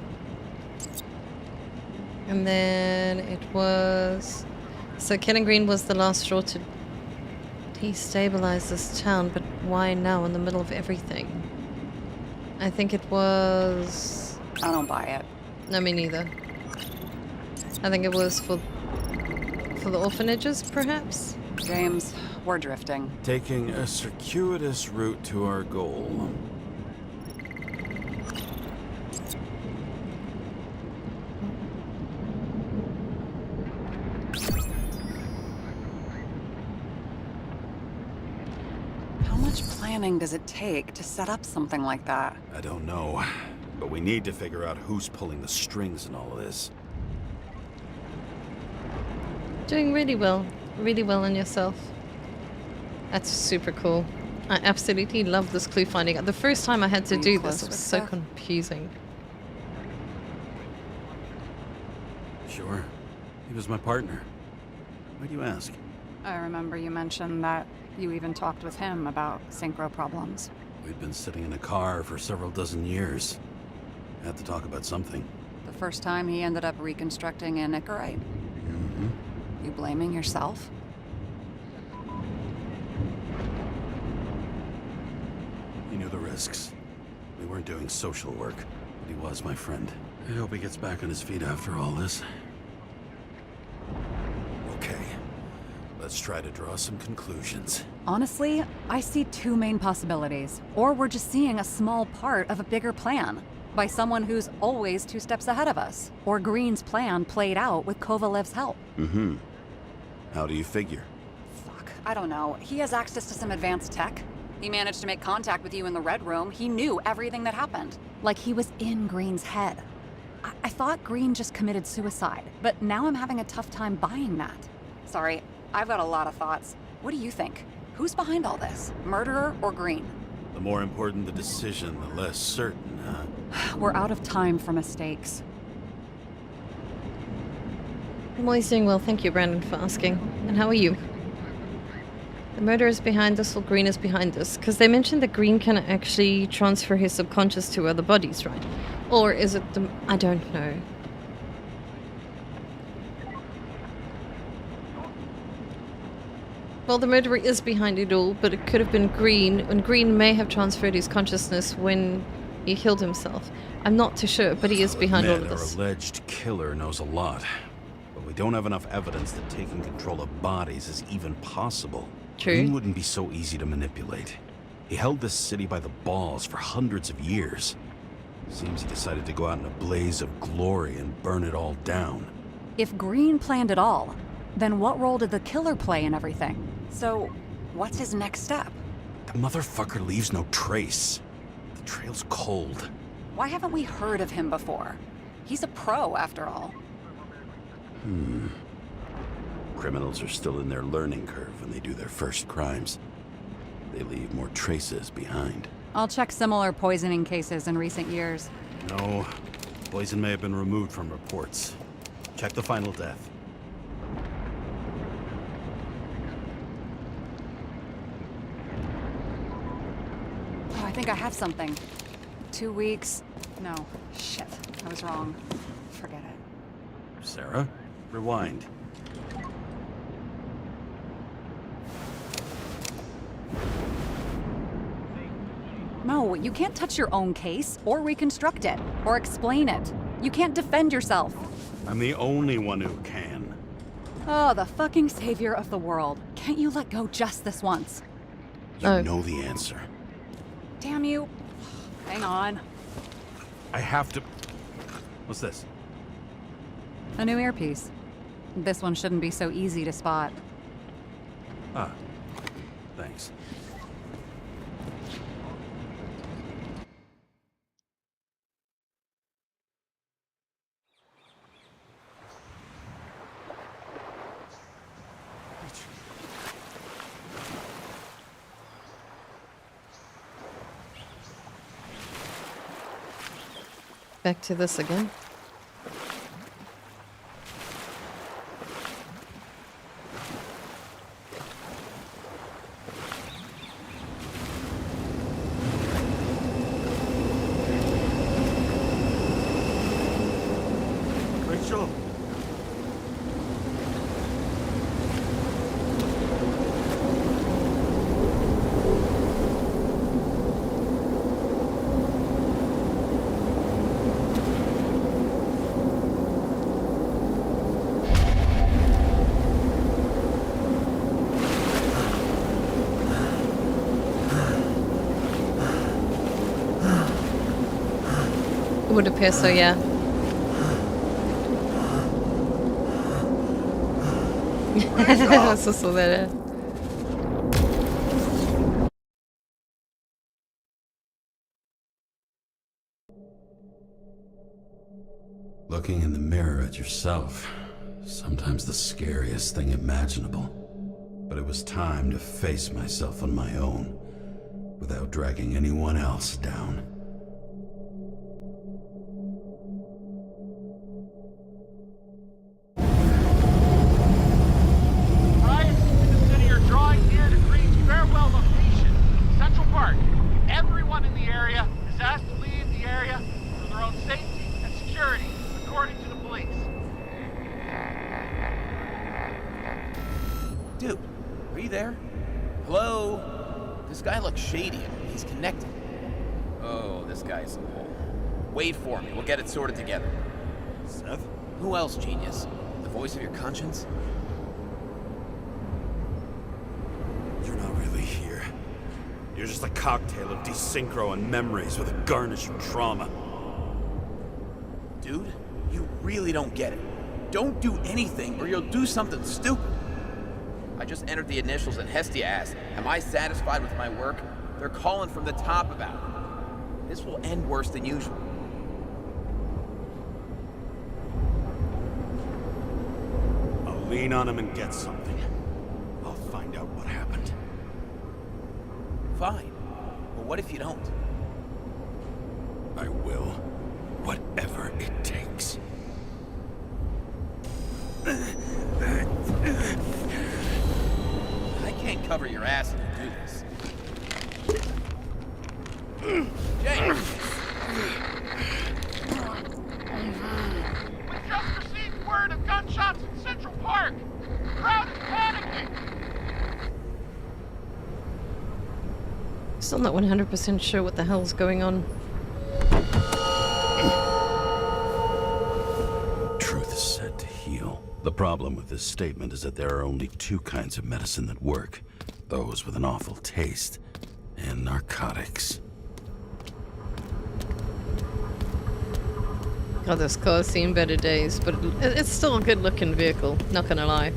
And then it was... So killing Green was the last straw to destabilize this town, but why now in the middle of everything? I think it was... I don't buy it. No, me neither. I think it was for the orphanages, perhaps? James, we're drifting. Taking a circuitous route to our goal. How much planning does it take to set up something like that? I don't know, but we need to figure out who's pulling the strings in all of this. Doing really well on yourself. That's super cool. I absolutely love this clue finding. The first time I had to Are you do close this, it was with so Beth? confusing. Sure. He was my partner. Why do you ask? I remember you mentioned that you even talked with him about synchro problems. We'd been sitting in a car for several dozen years. Had to talk about something. The first time he ended up reconstructing an Icarite? Mm-hmm. You blaming yourself? He knew the risks. We weren't doing social work, but he was my friend. I hope he gets back on his feet after all this. Okay, let's try to draw some conclusions. Honestly, I see two main possibilities. Or we're just seeing a small part of a bigger plan by someone who's always 2 steps ahead of us. Or Green's plan played out with Kovalev's help. Mm-hmm. How do you figure? Fuck, I don't know. He has access to some advanced tech. He managed to make contact with you in the Red Room. He knew everything that happened. Like he was in Green's head. I thought Green just committed suicide, but now I'm having a tough time buying that. Sorry, I've got a lot of thoughts. What do you think? Who's behind all this? Murderer or Green? The more important the decision, the less certain, huh? We're out of time for mistakes. I'm always doing well, thank you, Brandon, for asking. And how are you? The murderer is behind us, or Green is behind us? Because they mentioned that Green can actually transfer his subconscious to other bodies, right? Or is it the... I don't know. Well, the murderer is behind it all, but it could have been Green, and Green may have transferred his consciousness when he killed himself. I'm not too sure, but he is behind all of this. Our alleged killer knows a lot, but we don't have enough evidence that taking control of bodies is even possible. True. Green wouldn't be so easy to manipulate. He held this city by the balls for hundreds of years. Seems he decided to go out in a blaze of glory and burn it all down. If Green planned it all, then what role did the killer play in everything? So, what's his next step? The motherfucker leaves no trace. The trail's cold. Why haven't we heard of him before? He's a pro, after all. Criminals are still in their learning curve when they do their first crimes. They leave more traces behind. I'll check similar poisoning cases in recent years. No, poison may have been removed from reports. Check the final death. Oh, I think I have something. 2 weeks. No, shit. I was wrong. Forget it. Sarah, rewind. No, you can't touch your own case, or reconstruct it, or explain it. You can't defend yourself. I'm the only one who can. Oh, the fucking savior of the world. Can't you let go just this once? You know the answer. Damn you. Hang on. I have to... What's this? A new earpiece. This one shouldn't be so easy to spot. Ah, thanks. Back to this again. Rachel! It would appear so, yeah. Så så det. Looking in the mirror at yourself, sometimes the scariest thing imaginable. But it was time to face myself on my own, without dragging anyone else down. Riot in the city are drawing near to Green's farewell location, Central Park. Everyone in the area is asked to leave the area for their own safety and security, according to the police. Dude, are you there? Hello? This guy looks shady. He's connected. Oh, this guy's a bull. Wait for me. We'll get it sorted together. Seth? Who else, genius? The voice of your conscience? You're not really here. You're just a cocktail of desynchro and memories with a garnish of trauma. Dude, you really don't get it. Don't do anything or you'll do something stupid. I just entered the initials and Hestia asked, am I satisfied with my work? They're calling from the top about it. This will end worse than usual. I'll lean on him and get something. I'll find out what happened. Fine. But what if you don't? I will. Whatever it takes. I can't cover your ass if you do this. James! We just received word of gunshots in Central Park. The crowd is panicking. Still not 100% sure what the hell's going on. Truth is said to heal. The problem with this statement is that there are only two kinds of medicine that work. Those with an awful taste, and narcotics. God, this car's seen better days, but it's still a good-looking vehicle, not gonna lie.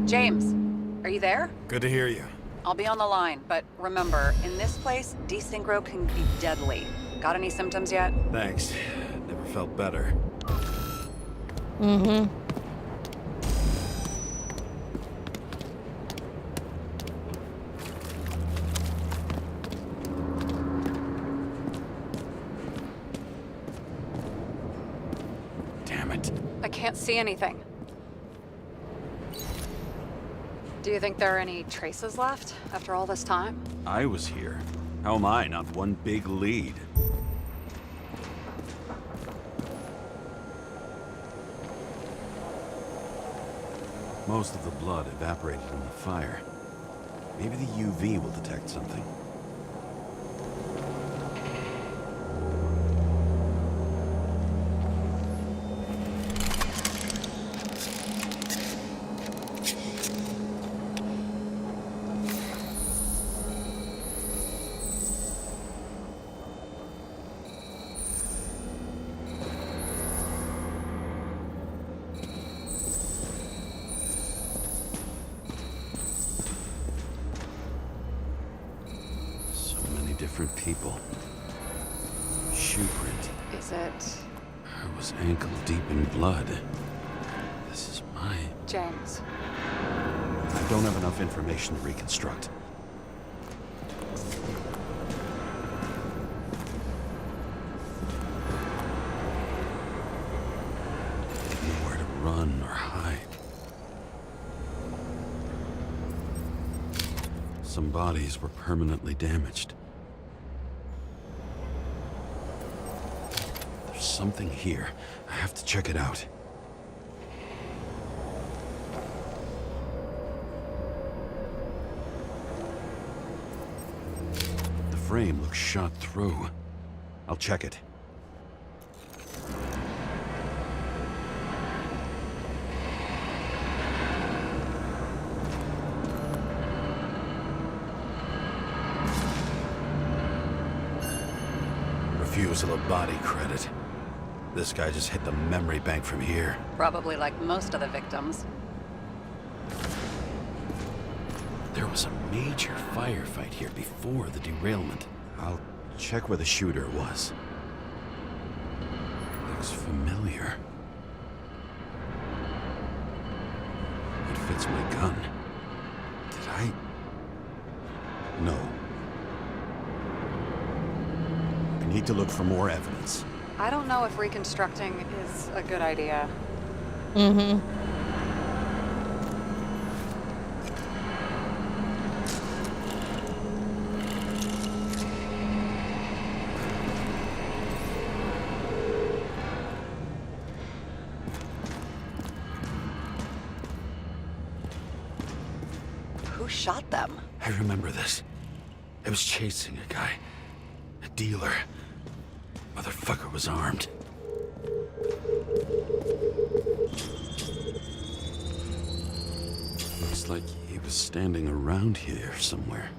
James, are you there? Good to hear you. I'll be on the line, but remember, in this place, desynchro can be deadly. Got any symptoms yet? Thanks. Never felt better. Mm-hmm. Damn it. I can't see anything. Do you think there are any traces left after all this time? I was here. How am I not one big lead? Most of the blood evaporated in the fire. Maybe the UV will detect something. Different people. Shoe print. Is it... I was ankle deep in blood. This is my... James? I don't have enough information to reconstruct. Nowhere to run or hide. Some bodies were permanently damaged. Something here. I have to check it out. The frame looks shot through. I'll check it. Refusal of body credit. This guy just hit the memory bank from here. Probably like most of the victims. There was a major firefight here before the derailment. I'll check where the shooter was. Looks familiar. It fits my gun. Did I? No. I need to look for more evidence. I don't know if reconstructing is a good idea. Mm-hmm. Who shot them? I remember this. I was chasing a guy. A dealer. Motherfucker was armed. Looks like he was standing around here somewhere.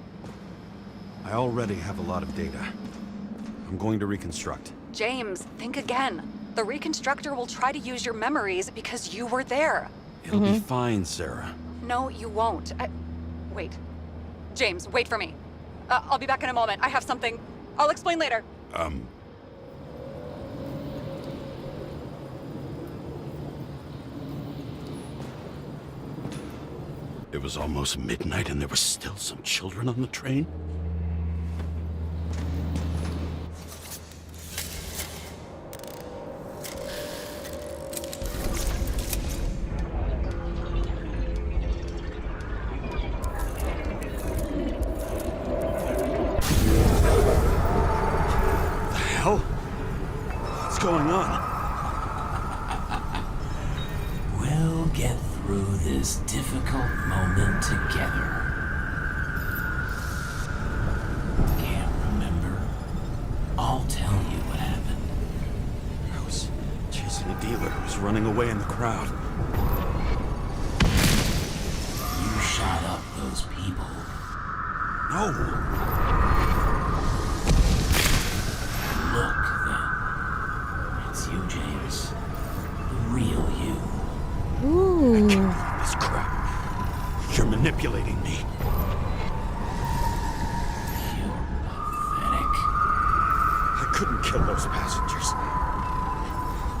I already have a lot of data. I'm going to reconstruct. James, think again. The reconstructor will try to use your memories because you were there. It'll be fine, Sarah. No, you won't. Wait. James, wait for me. I'll be back in a moment. I have something. I'll explain later. It was almost midnight and there were still some children on the train? The hell? What's going on? We'll get through this difficult moment together. Can't remember? I'll tell you what happened. I was chasing a dealer who was running away in the crowd. You shot up those people. No! Look, then. It's you, James. The real you. Ooh. This crap. You're manipulating me. You're pathetic. I couldn't kill those passengers.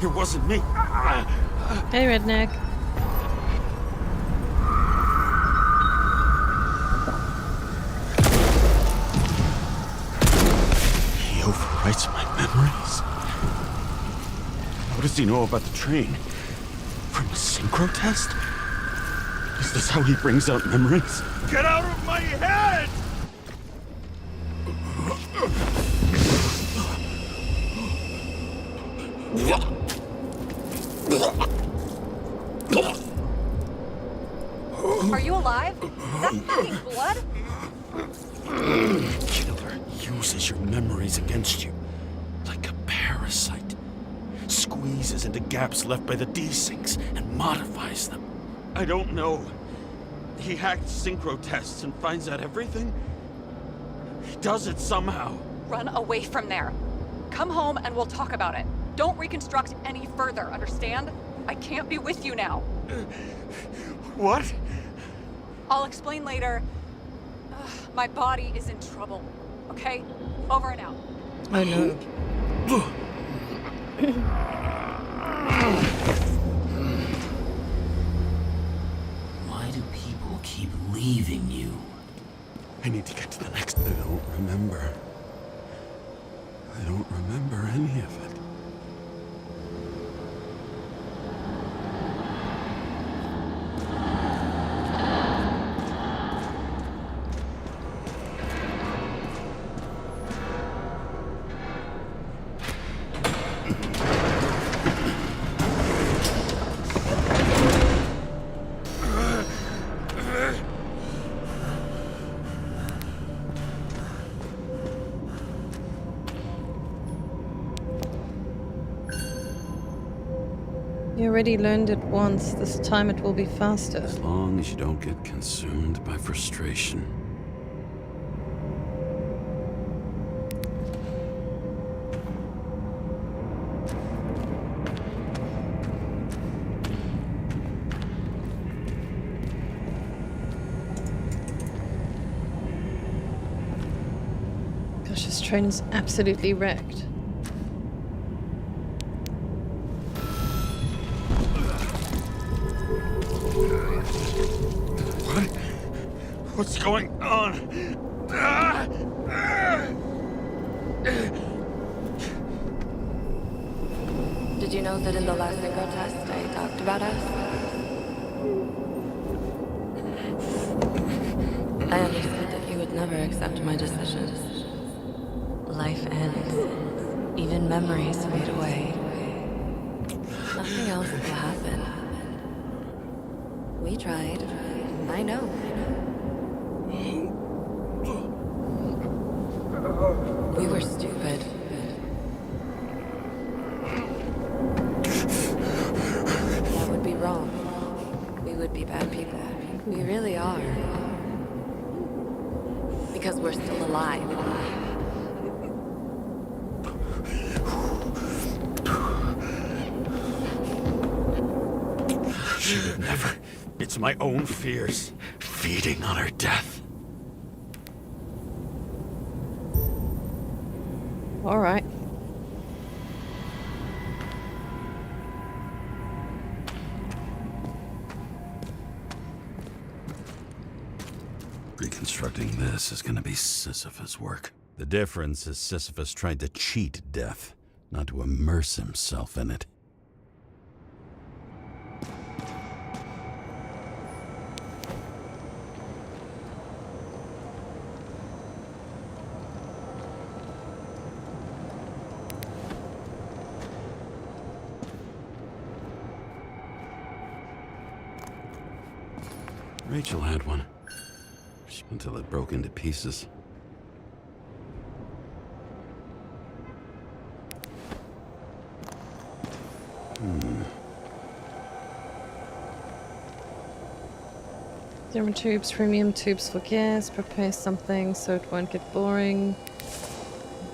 It wasn't me. Hey, redneck. He overwrites my memories. What does he know about the train? From a synchro test? Is this how he brings out memories? Get out of my head! Are you alive? Is that fucking blood? Killer uses your memories against you. Like a parasite. Squeezes into gaps left by the desyncs and modifies them. I don't know. He hacked synchro tests and finds out everything? He does it somehow. Run away from there. Come home and we'll talk about it. Don't reconstruct any further, understand? I can't be with you now. What? I'll explain later. My body is in trouble. Okay? Over and out. Oh no. Why do people keep leaving you? I need to get to the next. I don't remember. I don't remember any of it. You already learned it once. This time it will be faster. As long as you don't get consumed by frustration. Gosh, this train is absolutely wrecked. What's going on? Did you know that in the last synchro test I talked about us? I understood that you would never accept my decisions. Life ends. Even memories fade away. Nothing else will happen. We tried. I know. We were stupid. That would be wrong. We would be bad people. We really are. Because we're still alive. She would never. It's my own fears, feeding on her death. All right. Reconstructing this is gonna be Sisyphus work. The difference is Sisyphus tried to cheat death, not to immerse himself in it. Rachel had one. Until it broke into pieces. Thermal tubes, premium tubes for gas. Prepare something so it won't get boring.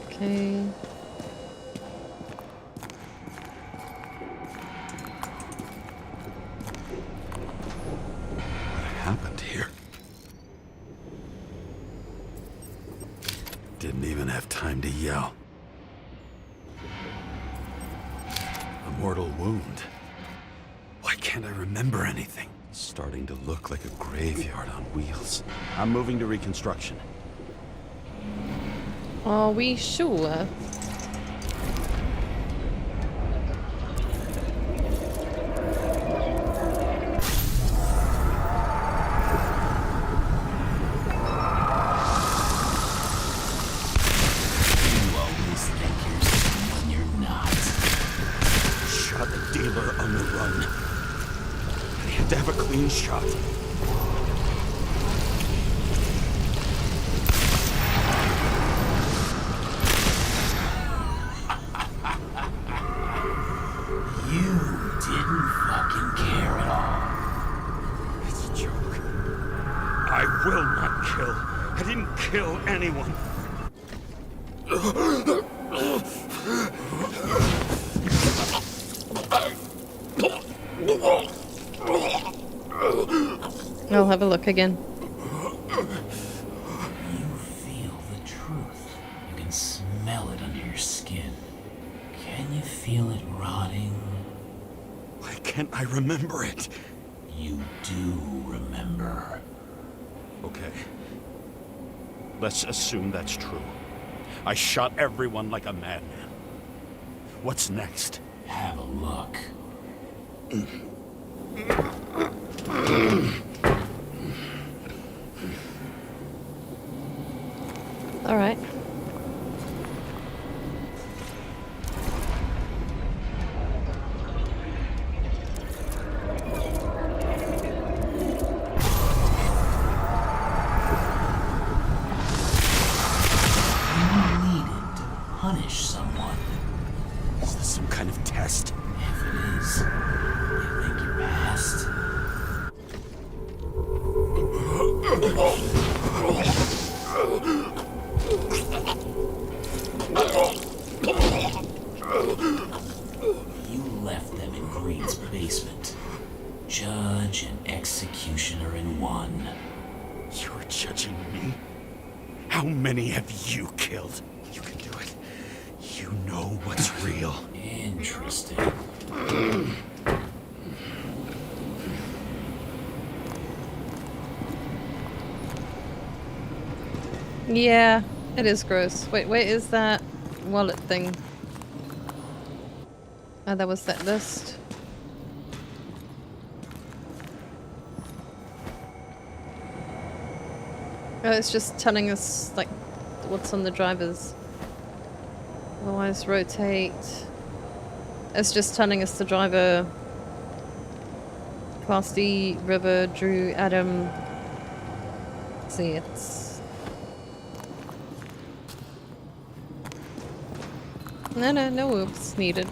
Okay. What happened here? Didn't even have time to yell. A mortal wound. Why can't I remember anything? It's starting to look like a graveyard on wheels. I'm moving to reconstruction. Are we sure? To have a clean shot. You didn't fucking care at all. It's a joke. I will not kill. I didn't kill anyone. I'll have a look again. You feel the truth. You can smell it under your skin. Can you feel it rotting? Why can't I remember it? You do remember. Okay. Let's assume that's true. I shot everyone like a madman. What's next? Have a look. All right. Punish someone. Is this some kind of test? If it is, you think you're past? You left them in Green's basement. Judge and executioner in one. You're judging me? How many have you killed? You can do it. You know what's real. Interesting. Yeah, it is gross. Wait, where is that wallet thing? Oh, that was that list. Oh, it's just telling us, like, what's on the drivers. Otherwise, rotate. It's just telling us the driver. Class D, River, Drew, Adam. See, it's... No whoops needed.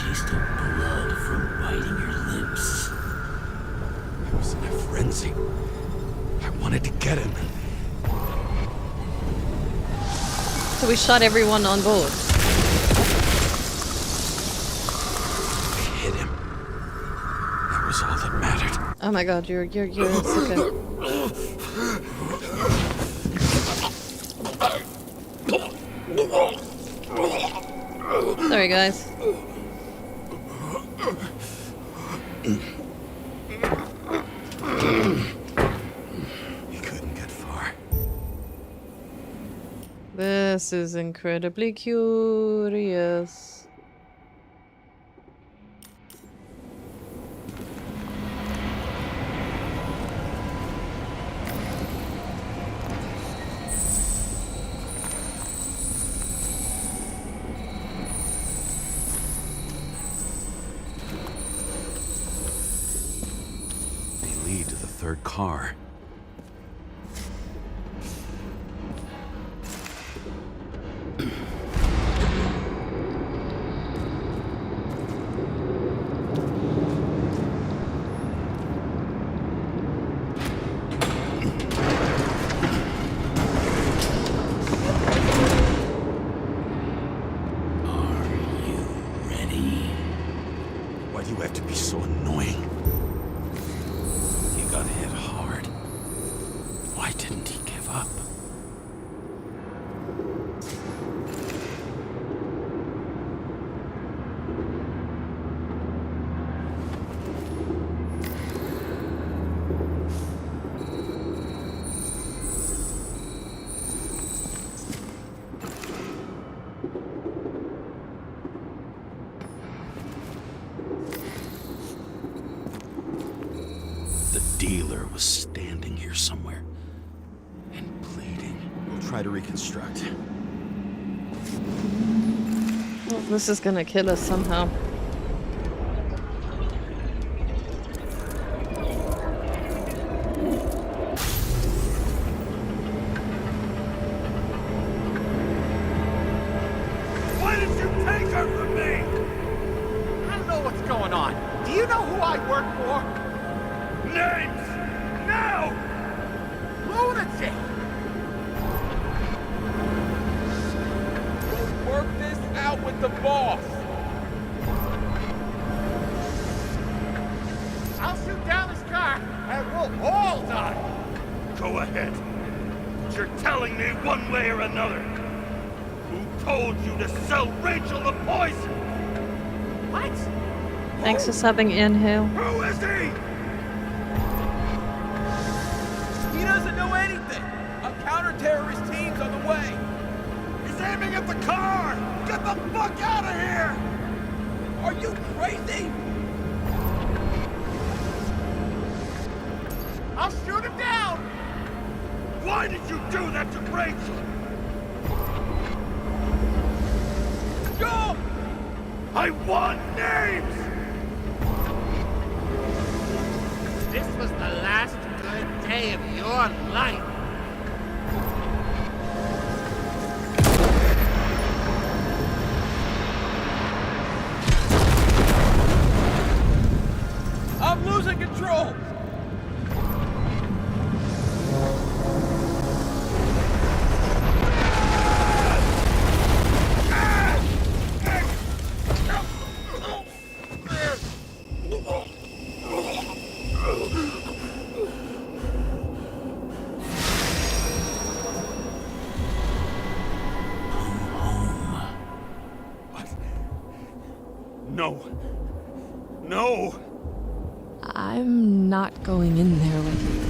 taste of blood from biting your lips. I was in a frenzy. I wanted to get him. So we shot everyone on board. I hit him. That was all that mattered. Oh my god, you're sick. Sorry, guys. He couldn't get far. This is incredibly curious. To the third car. Are you ready? Why do you have to be so annoying? He got hit hard. Why didn't he give up? The dealer was standing here somewhere and bleeding. We'll try to reconstruct. Well, this is gonna kill us somehow. Why did you take her from me? I don't know what's going on. Do you know who I work for? Names! Now! Lunatic! We'll work this out with the boss. I'll shoot down this car and we'll all die. Go ahead. But you're telling me one way or another. Who told you to sell Rachel the poison? What? Thanks for subbing in, Hale. Who is he? He doesn't know anything. A counter-terrorist team's on the way. He's aiming at the car! Get the fuck out of here! Are you crazy? I'll shoot him down! Why did you do that to Rachel? Go! I want names! This was the last good day of your life. I'm losing control! No. No! I'm not going in there with you.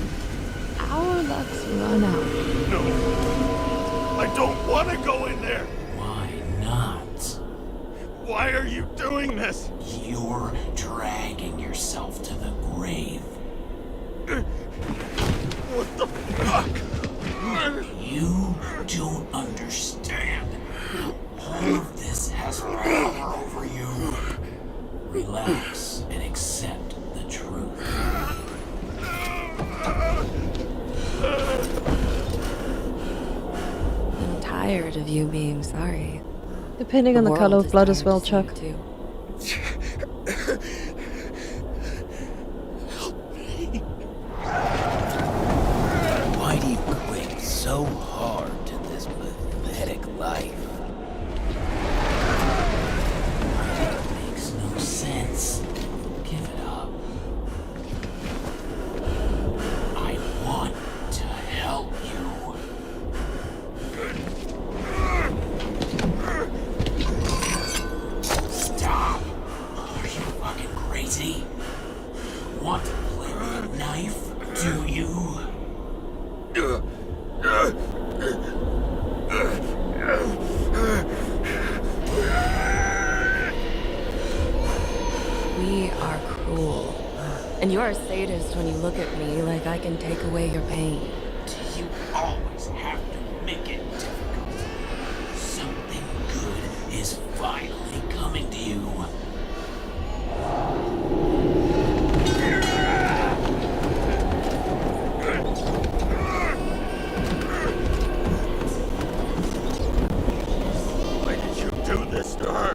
Our luck's run out. No. I don't want to go in there! Why not? Why are you doing this? You're dragging yourself to the grave. What the fuck? You don't understand. All of this has power over you. Relax and accept the truth. I'm tired of you being sorry. Depending on the color world of blood is as well, tired to Chuck. see it too. Why do you cling so hard to this pathetic life? It makes no sense. Give it up. I want to help you. Stop. Are you fucking crazy? Want to play with a knife, do you? We are cruel. And you're a sadist when you look at me like I can take away your pain. Do you always have to make it difficult? Something good is finally coming to you. Why did you do this to her?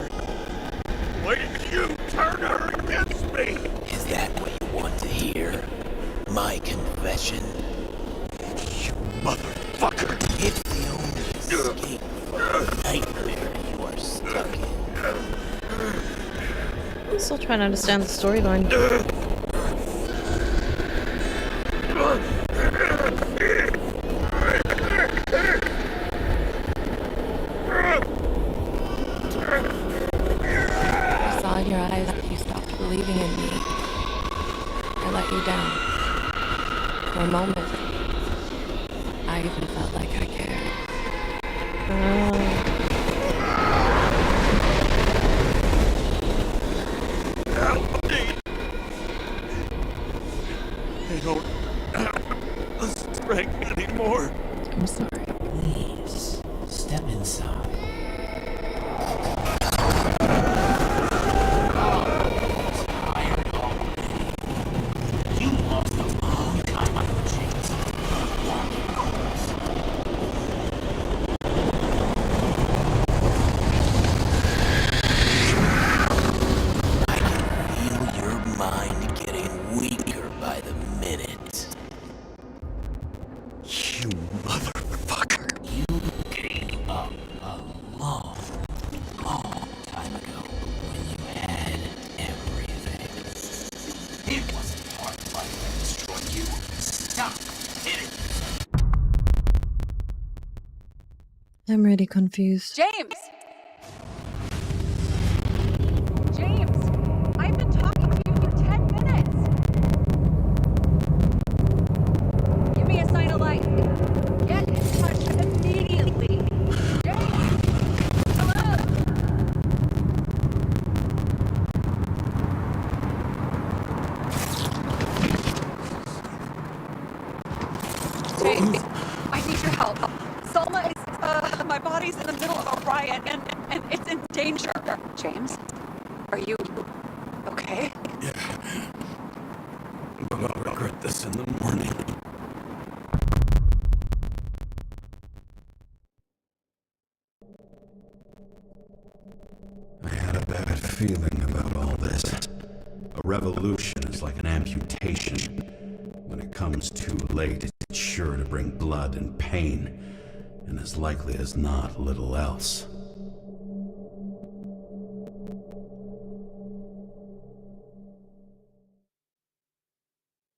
Why did you turn her against me? Is that what you want to hear? My confession? You motherfucker! It's the only escape from the nightmare you are stuck in. I'm still trying to understand the storyline. I saw in your eyes that you stopped believing in me. I let you down. For a moment, I even felt like I cared. Help me! I don't have the strength anymore. I'm sorry. Please, step inside. Tired already. You lost a long time on the chance of walking course. I can feel your mind getting weaker by the minute. You motherfucker! You gave up a long, long time ago when you had everything. It wasn't hard life that destroyed you. Stop hitting. I'm really confused. James! James! I've been talking to you for 10 minutes! Give me a sign of life. Get in touch immediately. James! Hello? James, I need your help. Salma is, my body's in the middle of a riot and it's in danger. James, are you okay? Yeah. But I'll regret this in the morning. I had a bad feeling about all this. A revolution is like an amputation. When it comes too late, it's sure to bring blood and pain, and as likely as not, little else.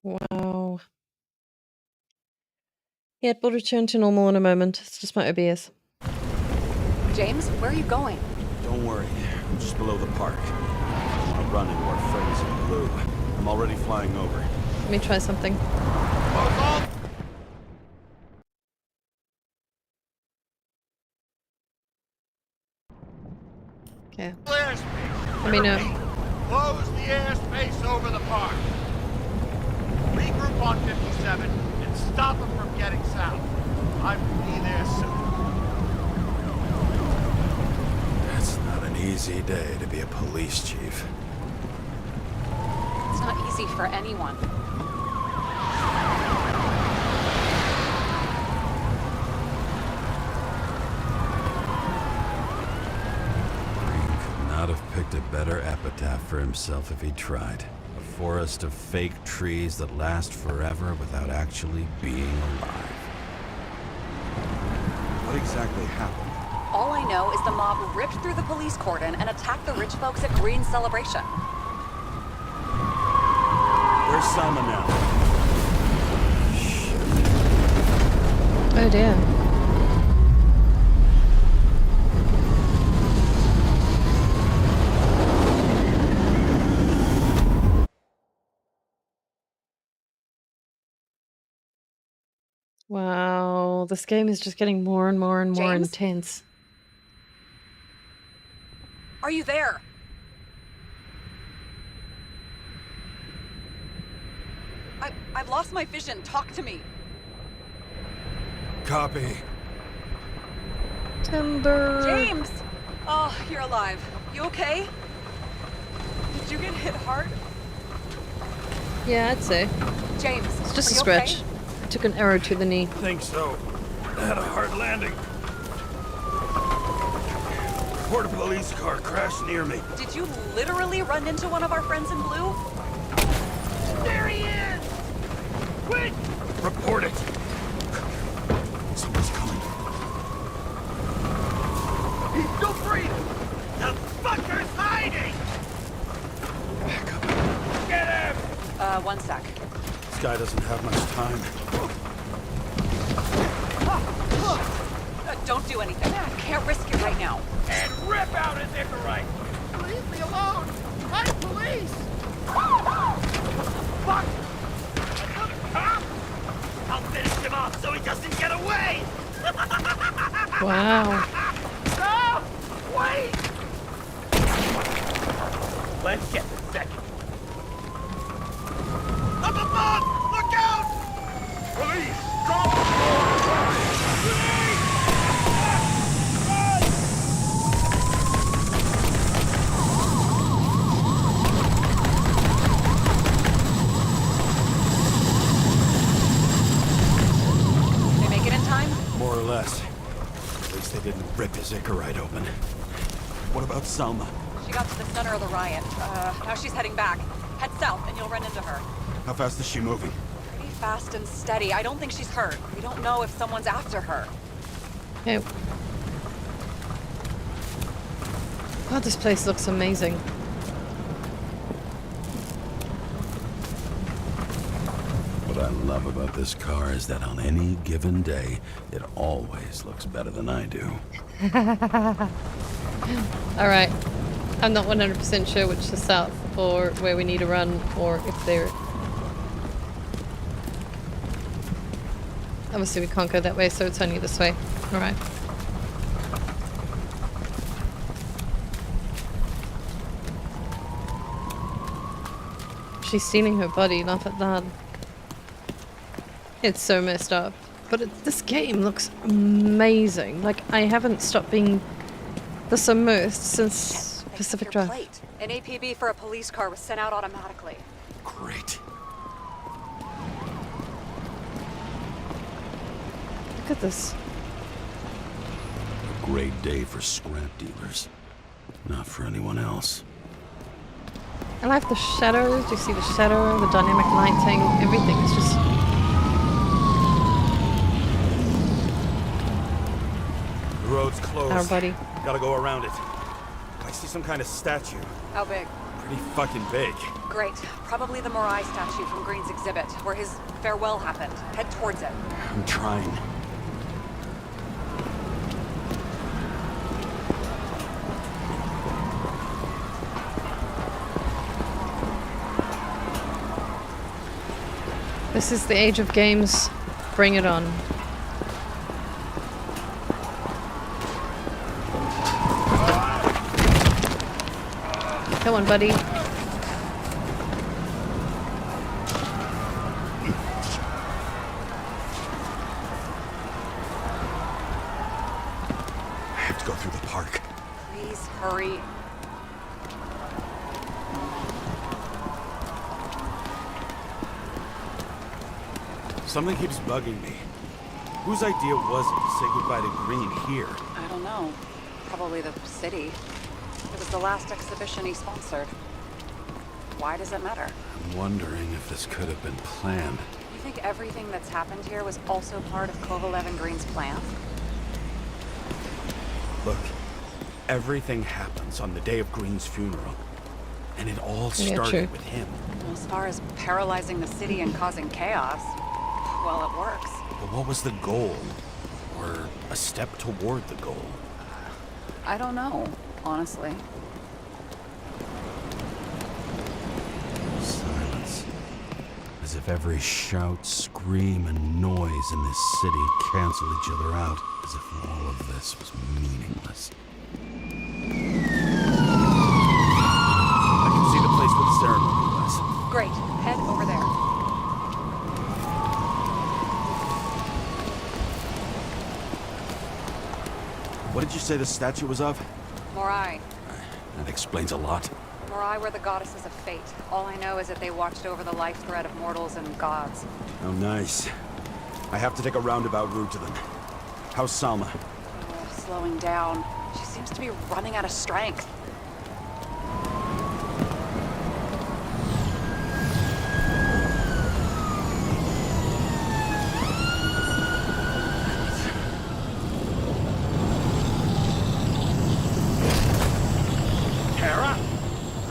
Wow. Yeah, it will return to normal in a moment. It's just my OBS. James, where are you going? Don't worry, I'm just below the park. I'll run into our friends in blue. I'm already flying over. Let me try something. Okay. Let me know. Close the airspace over the park. Regroup on 57 and stop them from getting south. I will be there soon. It's not an easy day to be a police chief. It's not easy for anyone. Could not have have picked a better epitaph for himself if he tried. A forest of fake trees that last forever without actually being alive. What exactly happened? All I know is the mob ripped through the police cordon and attacked the rich folks at Green's celebration. Where's Selma now? Oh dear. Wow, this game is just getting more and more and more James? intense. Are you there? I've lost my vision. Talk to me. Copy. Timber. James! Oh, you're alive. You okay? Did you get hit hard? Yeah, I'd say. James, It's just are a you scratch. okay? I took an arrow to the knee. Think so. I had a hard landing. Port police car crashed near me. Did you literally run into one of our friends in blue? There he is! Quick! Report it. Someone's coming. He's still breathing! The fucker's hiding! Back up. Get him! One sec. This guy doesn't have much time. Don't do anything. Can't risk it right now. And rip out his Icarite! Leave me alone! I'm police! Fuck! Another cop? I'll finish him off so he doesn't get away! Wow. No! Wait! Let's get the second. Up above! Look out! Police! Drop the door! Police! Run! They make it in time? More or less. At least they didn't rip his Icarite open. What about Selma? She got to the center of the riot. Now she's heading back. Head south and you'll run into her. How fast is she moving? Pretty fast and steady. I don't think she's hurt. We don't know if someone's after her. Okay. God, this place looks amazing. What I love about this car is that on any given day, it always looks better than I do. Alright. I'm not 100% sure which is south or where we need to run or if they're... Obviously we can't go that way, so it's only this way. Alright. She's stealing her body, laugh at that. It's so messed up. But this game looks amazing. Like, I haven't stopped being this immersed since Pacific Drive. Plate. An APB for a police car was sent out automatically. Great. Look at this. A great day for scrap dealers. Not for anyone else. I like the shadows. Do you see the shadow, the dynamic lighting? Everything is just... The road's closed. Our buddy. Gotta go around it. I see some kind of statue. How big? Pretty fucking big. Great. Probably the Morai statue from Green's exhibit, where his farewell happened. Head towards it. I'm trying. This is the age of games. Bring it on. Come on, buddy. I have to go through the park. Please hurry. Something keeps bugging me. Whose idea was it to say goodbye to Green here? I don't know. Probably the city. It was the last exhibition he sponsored. Why does it matter? I'm wondering if this could have been planned. You think everything that's happened here was also part of Kovalev and Green's plan? Look, everything happens on the day of Green's funeral. And it all started with him. Well, as far as paralyzing the city and causing chaos, well, it works. But what was the goal? Or a step toward the goal? I don't know, honestly. Silence. As if every shout, scream, and noise in this city cancel each other out. As if all of this was meaningless. I can see the place where the ceremony was. Great. Head over there. What did you say the statue was of? Morai. That explains a lot. Morai were the goddesses of fate. All I know is that they watched over the life thread of mortals and gods. Oh, nice. I have to take a roundabout route to them. How's Salma? Oh, slowing down. She seems to be running out of strength. Karra?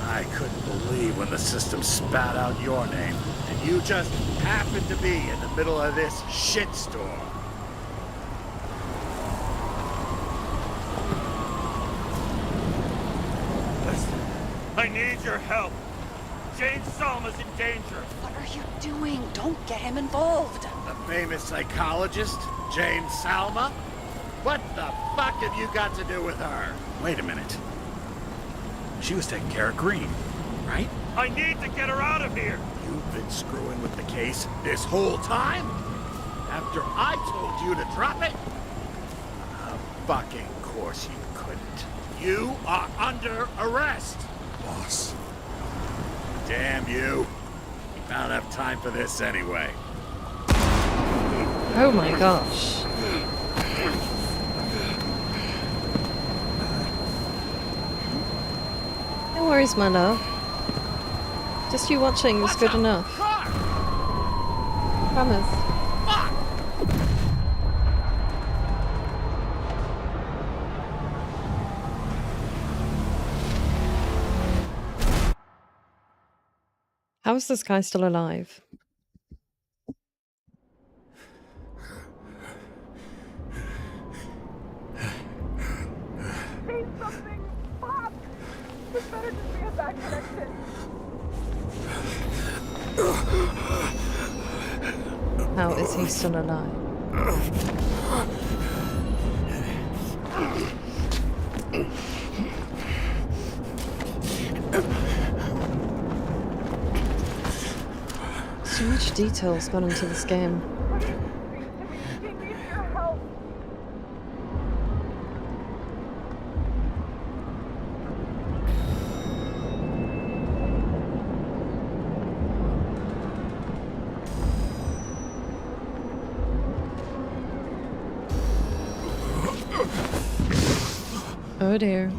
I couldn't believe when the system spat out your name, and you just happened to be in the middle of this shitstorm. Listen, I need your help. James Salma's in danger. What are you doing? Don't get him involved. The famous psychologist, James Salma? What the fuck have you got to do with her? Wait a minute. She was taking care of Green, right? I need to get her out of here. You've been screwing with the case this whole time? After I told you to drop it? Of fucking course you couldn't. You are under arrest. Boss. Damn you. I don't have time for this anyway. Oh my gosh. No worries, my love. Just you watching is good enough. Promise. How is this guy still alive? Say something! Fuck! This better just be a bad connection. How is he still alive? So much detail's gone into this game. He needs your help. Oh dear.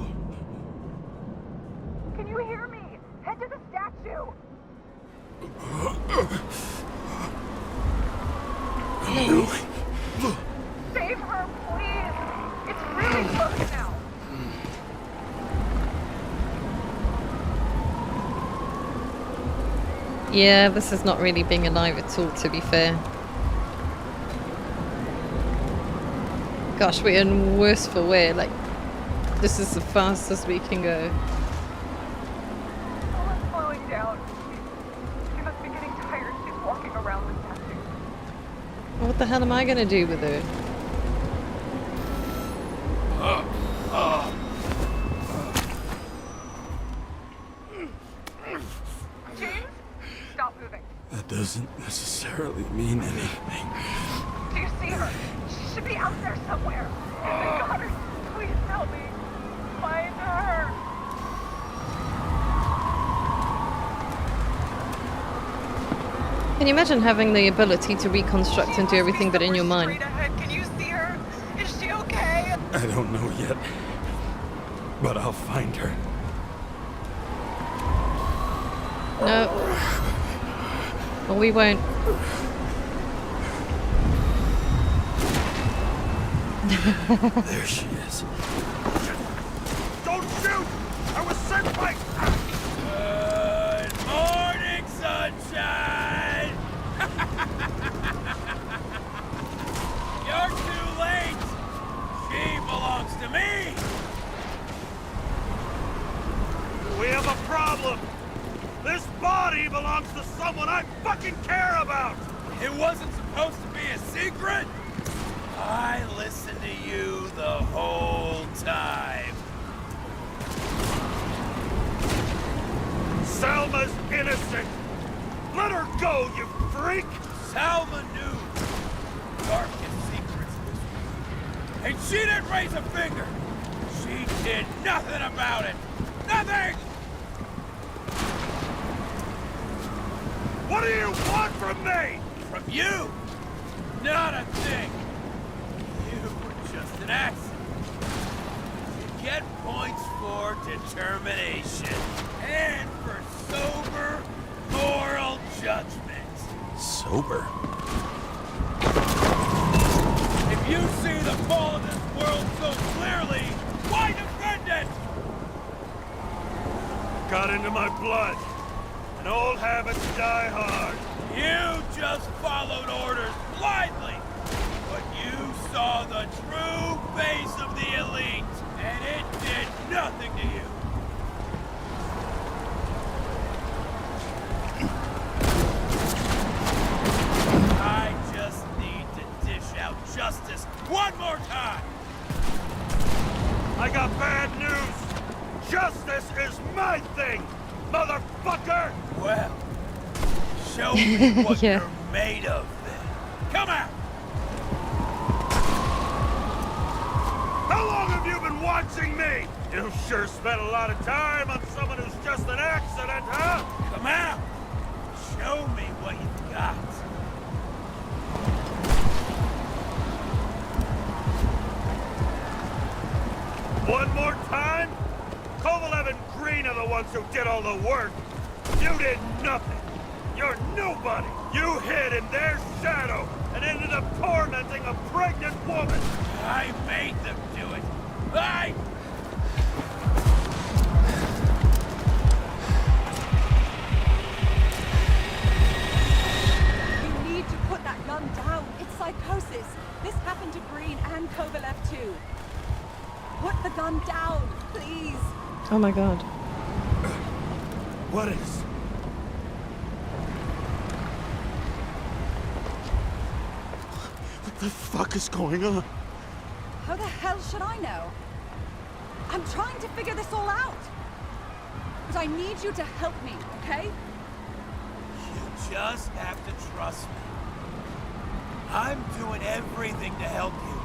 Can you hear me? Head to the statue. Save her, please. It's really close now. Yeah, this is not really being alive at all, to be fair. Gosh, we're in worse for wear. Like, this is the fastest we can go. Someone's slowing down. She must be getting tired. She's walking around the statue. What the hell am I gonna do with her? James, stop moving. That doesn't necessarily mean anything. Do you see her? She should be out there somewhere. Goddard, please help me. Find her. Can you imagine having the ability to reconstruct and do everything but in your mind? Straight ahead. Can you see her? Is she okay? I don't know yet. But I'll find her. No. Well, we won't. There she is. Don't shoot! I was sent by... Good morning, sunshine! You're too late! She belongs to me! We have a problem! This body belongs to someone I fucking care about! It wasn't supposed to be a secret! I listened to you the whole time. Salma's innocent! Let her go, you freak! Salma knew darkest secrets this week. And she didn't raise a finger! She did nothing about it! Nothing! What do you want from me? From you? Not a thing. You were just an accident. You get points for determination and for sober moral judgment. Sober? If you see the fall of this world so clearly, why defend it? Got into my blood. And old habits die hard. You just followed orders blindly. But you saw the true face of the elite, and it did nothing to you. I just need to dish out justice one more time. I got bad news. Justice is my thing, motherfucker! Well, show me what Yeah. you're made of, then. Come out! How long have you been watching me? You sure spent a lot of time on someone who's just an accident, huh? Come out! Show me what you've got. One more time? Kovalev and Green are the ones who did all the work. You did nothing. You're nobody. You hid in their shadow and ended up tormenting a pregnant woman. I made them do it. You need to put that gun down. It's psychosis. This happened to Green and Kovalev too. Put the gun down, please. Oh my god. What is? What the fuck is going on? How the hell should I know? I'm trying to figure this all out. But I need you to help me, okay? You just have to trust me. I'm doing everything to help you.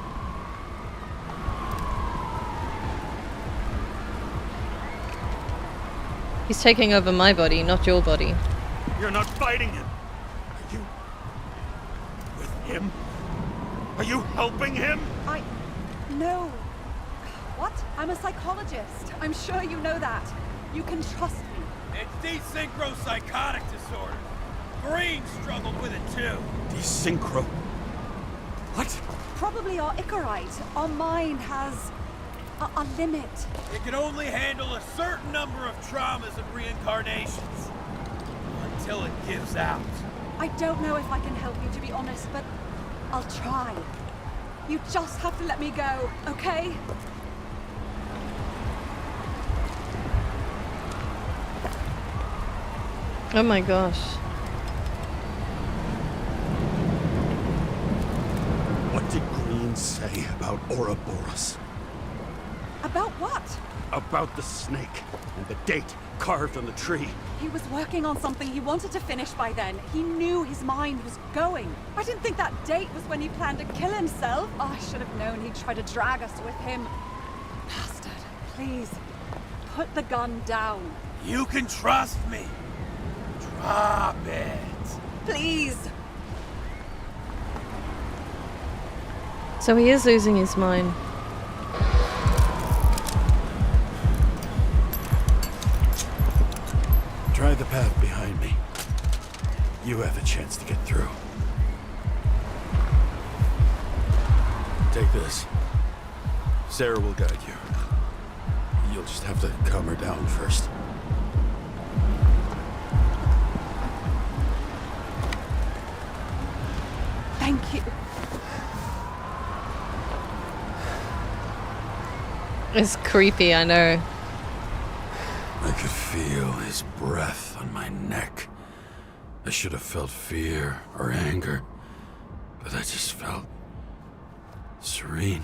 He's taking over my body, not your body. You're not fighting him. Are you... with him? Are you helping him? No. What? I'm a psychologist. I'm sure you know that. You can trust me. It's desynchropsychotic disorder. Green struggled with it too. Desynchro. What? Probably our Icarite. Our mind has a limit. It can only handle a certain number of traumas and reincarnations. Until it gives out. I don't know if I can help you, to be honest, but I'll try. You just have to let me go, okay? Oh my gosh. What did Green say about Ouroboros? About what? About the snake and the date carved on the tree. He was working on something he wanted to finish by then. He knew his mind was going. I didn't think that date was when he planned to kill himself. Oh, I should have known he'd try to drag us with him. Bastard. Please, put the gun down. You can trust me. Drop it. Please. So he is losing his mind. Try the path behind me. You have a chance to get through. Take this. Sarah will guide you. You'll just have to calm her down first. Thank you. It's creepy, I know. I could feel his breath on my neck. I should have felt fear or anger, but I just felt serene.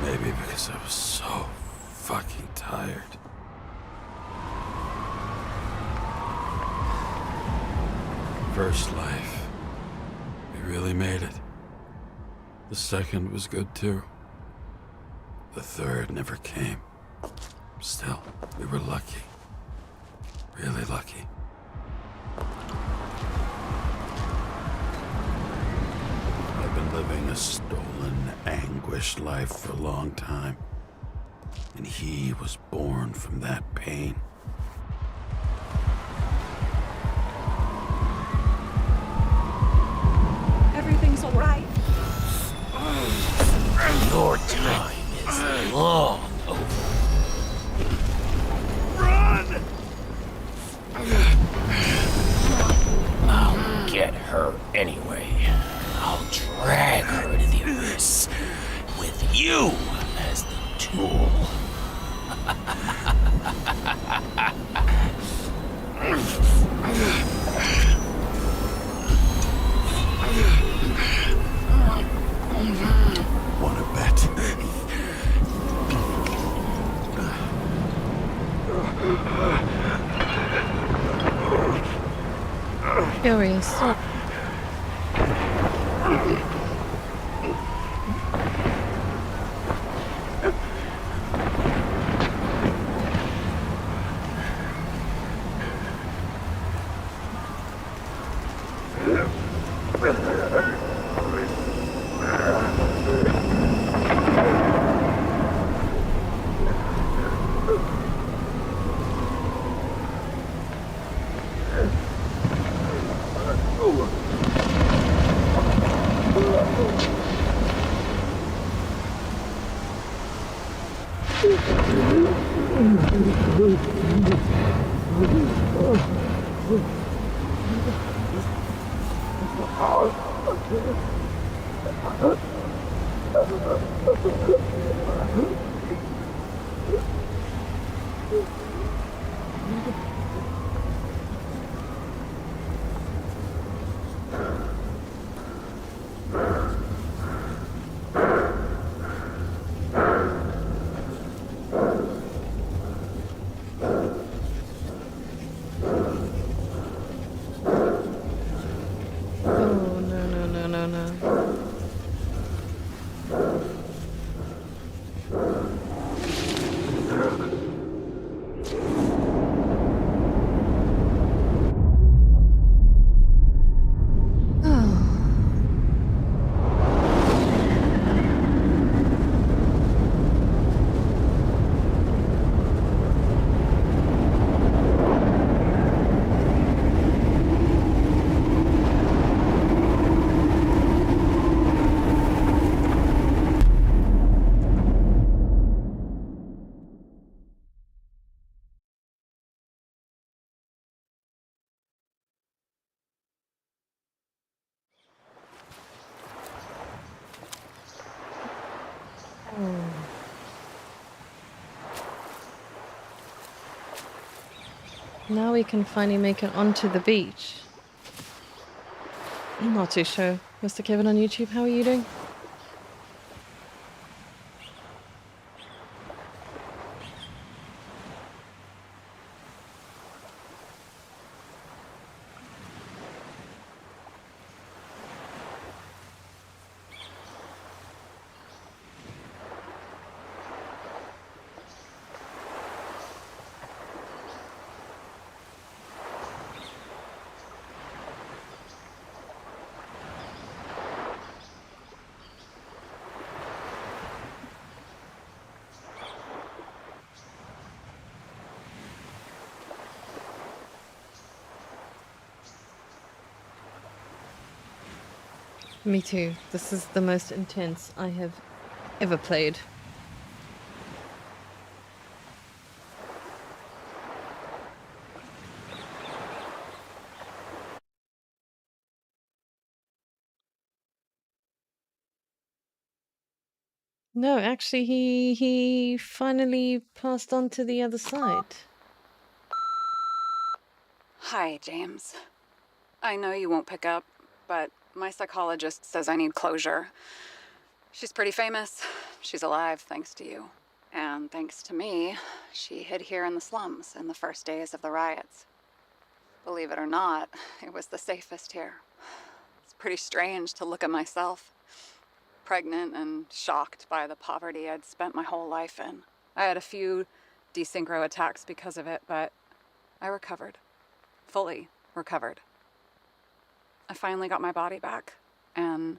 Maybe because I was so fucking tired. First life, we really made it. The second was good too. The third never came. Still, we were lucky. Really lucky. I've been living a stolen, anguished life for a long time. And he was born from that pain. Everything's all right. Your time is long over. Run! I'll get her anyway. I'll drag her to the abyss with you as the tool. Wanna bet? Curious. Now we can finally make it onto the beach. I'm not too sure. Mr. Kevin on YouTube, how are you doing? Me too. This is the most intense I have ever played. No, actually, he finally passed on to the other side. Hi, James. I know you won't pick up, but my psychologist says I need closure. She's pretty famous. She's alive thanks to you. And thanks to me, she hid here in the slums in the first days of the riots. Believe it or not, it was the safest here. It's pretty strange to look at myself, pregnant and shocked by the poverty I'd spent my whole life in. I had a few desynchro attacks because of it, but I recovered. Fully recovered. I finally got my body back, and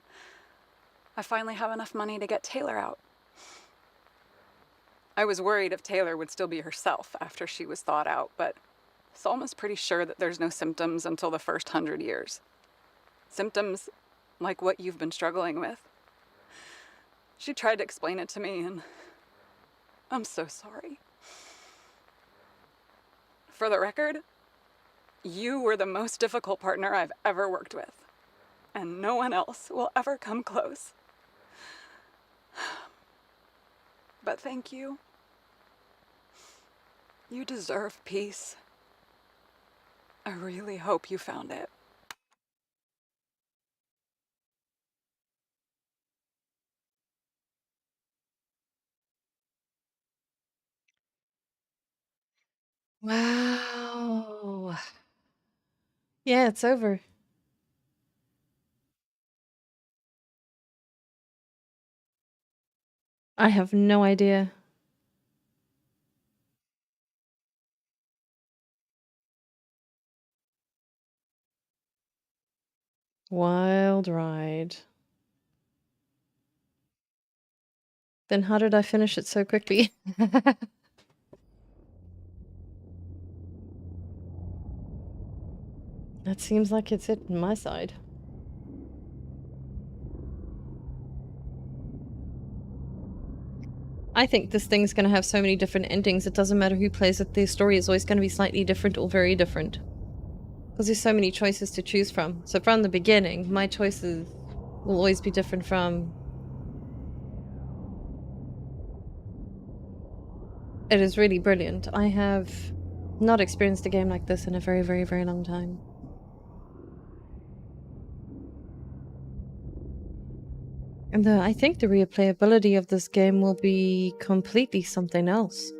I finally have enough money to get Taylor out. I was worried if Taylor would still be herself after she was thawed out, but Salma's pretty sure that there's no symptoms until the first 100 years. Symptoms like what you've been struggling with. She tried to explain it to me, and I'm so sorry. For the record, you were the most difficult partner I've ever worked with, and no one else will ever come close. But thank you. You deserve peace. I really hope you found it. Wow. Yeah, it's over. I have no idea. Wild ride. Then how did I finish it so quickly? That seems like it's it on my side. I think this thing's going to have so many different endings, it doesn't matter who plays it, the story is always going to be slightly different or very different. Because there's so many choices to choose from. So from the beginning, my choices will always be different from... It is really brilliant. I have not experienced a game like this in a very, very, very long time. And I think the replayability of this game will be completely something else.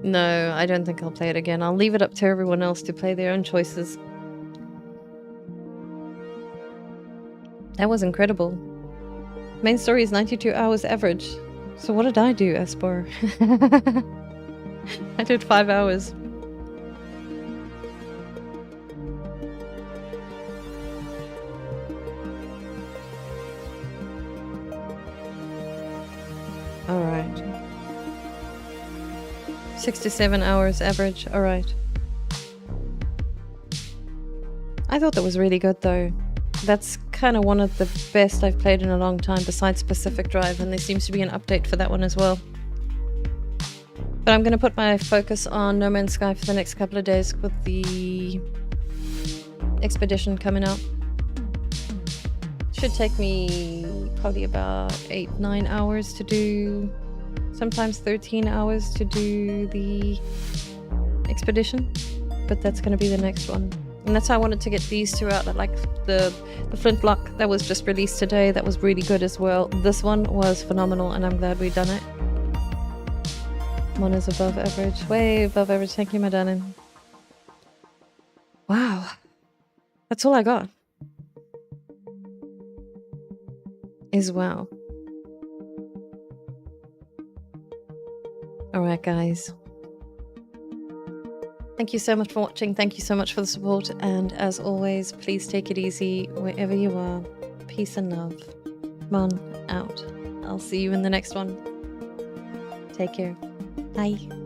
No, I don't think I'll play it again. I'll leave it up to everyone else to play their own choices. That was incredible. Main story is 92 hours average. So what did I do, Espor? I did 5 hours. Alright. 67 hours average, alright. I thought that was really good though. That's kind of one of the best I've played in a long time besides Pacific Drive, and there seems to be an update for that one as well. But I'm going to put my focus on No Man's Sky for the next couple of days with the expedition coming out. Should take me probably about 8-9 hours to do, sometimes 13 hours to do the expedition, but that's going to be the next one. And that's how I wanted to get these two out. I like the Flintlock that was just released today. That was really good as well. This one was phenomenal, and I'm glad we've done it. One is above average. Way above average. Thank you, my darling. Wow. That's all I got. Is wow. Alright, guys. Thank you so much for watching. Thank you so much for the support. And as always, please take it easy wherever you are. Peace and love. Mon out. I'll see you in the next one. Take care. Bye.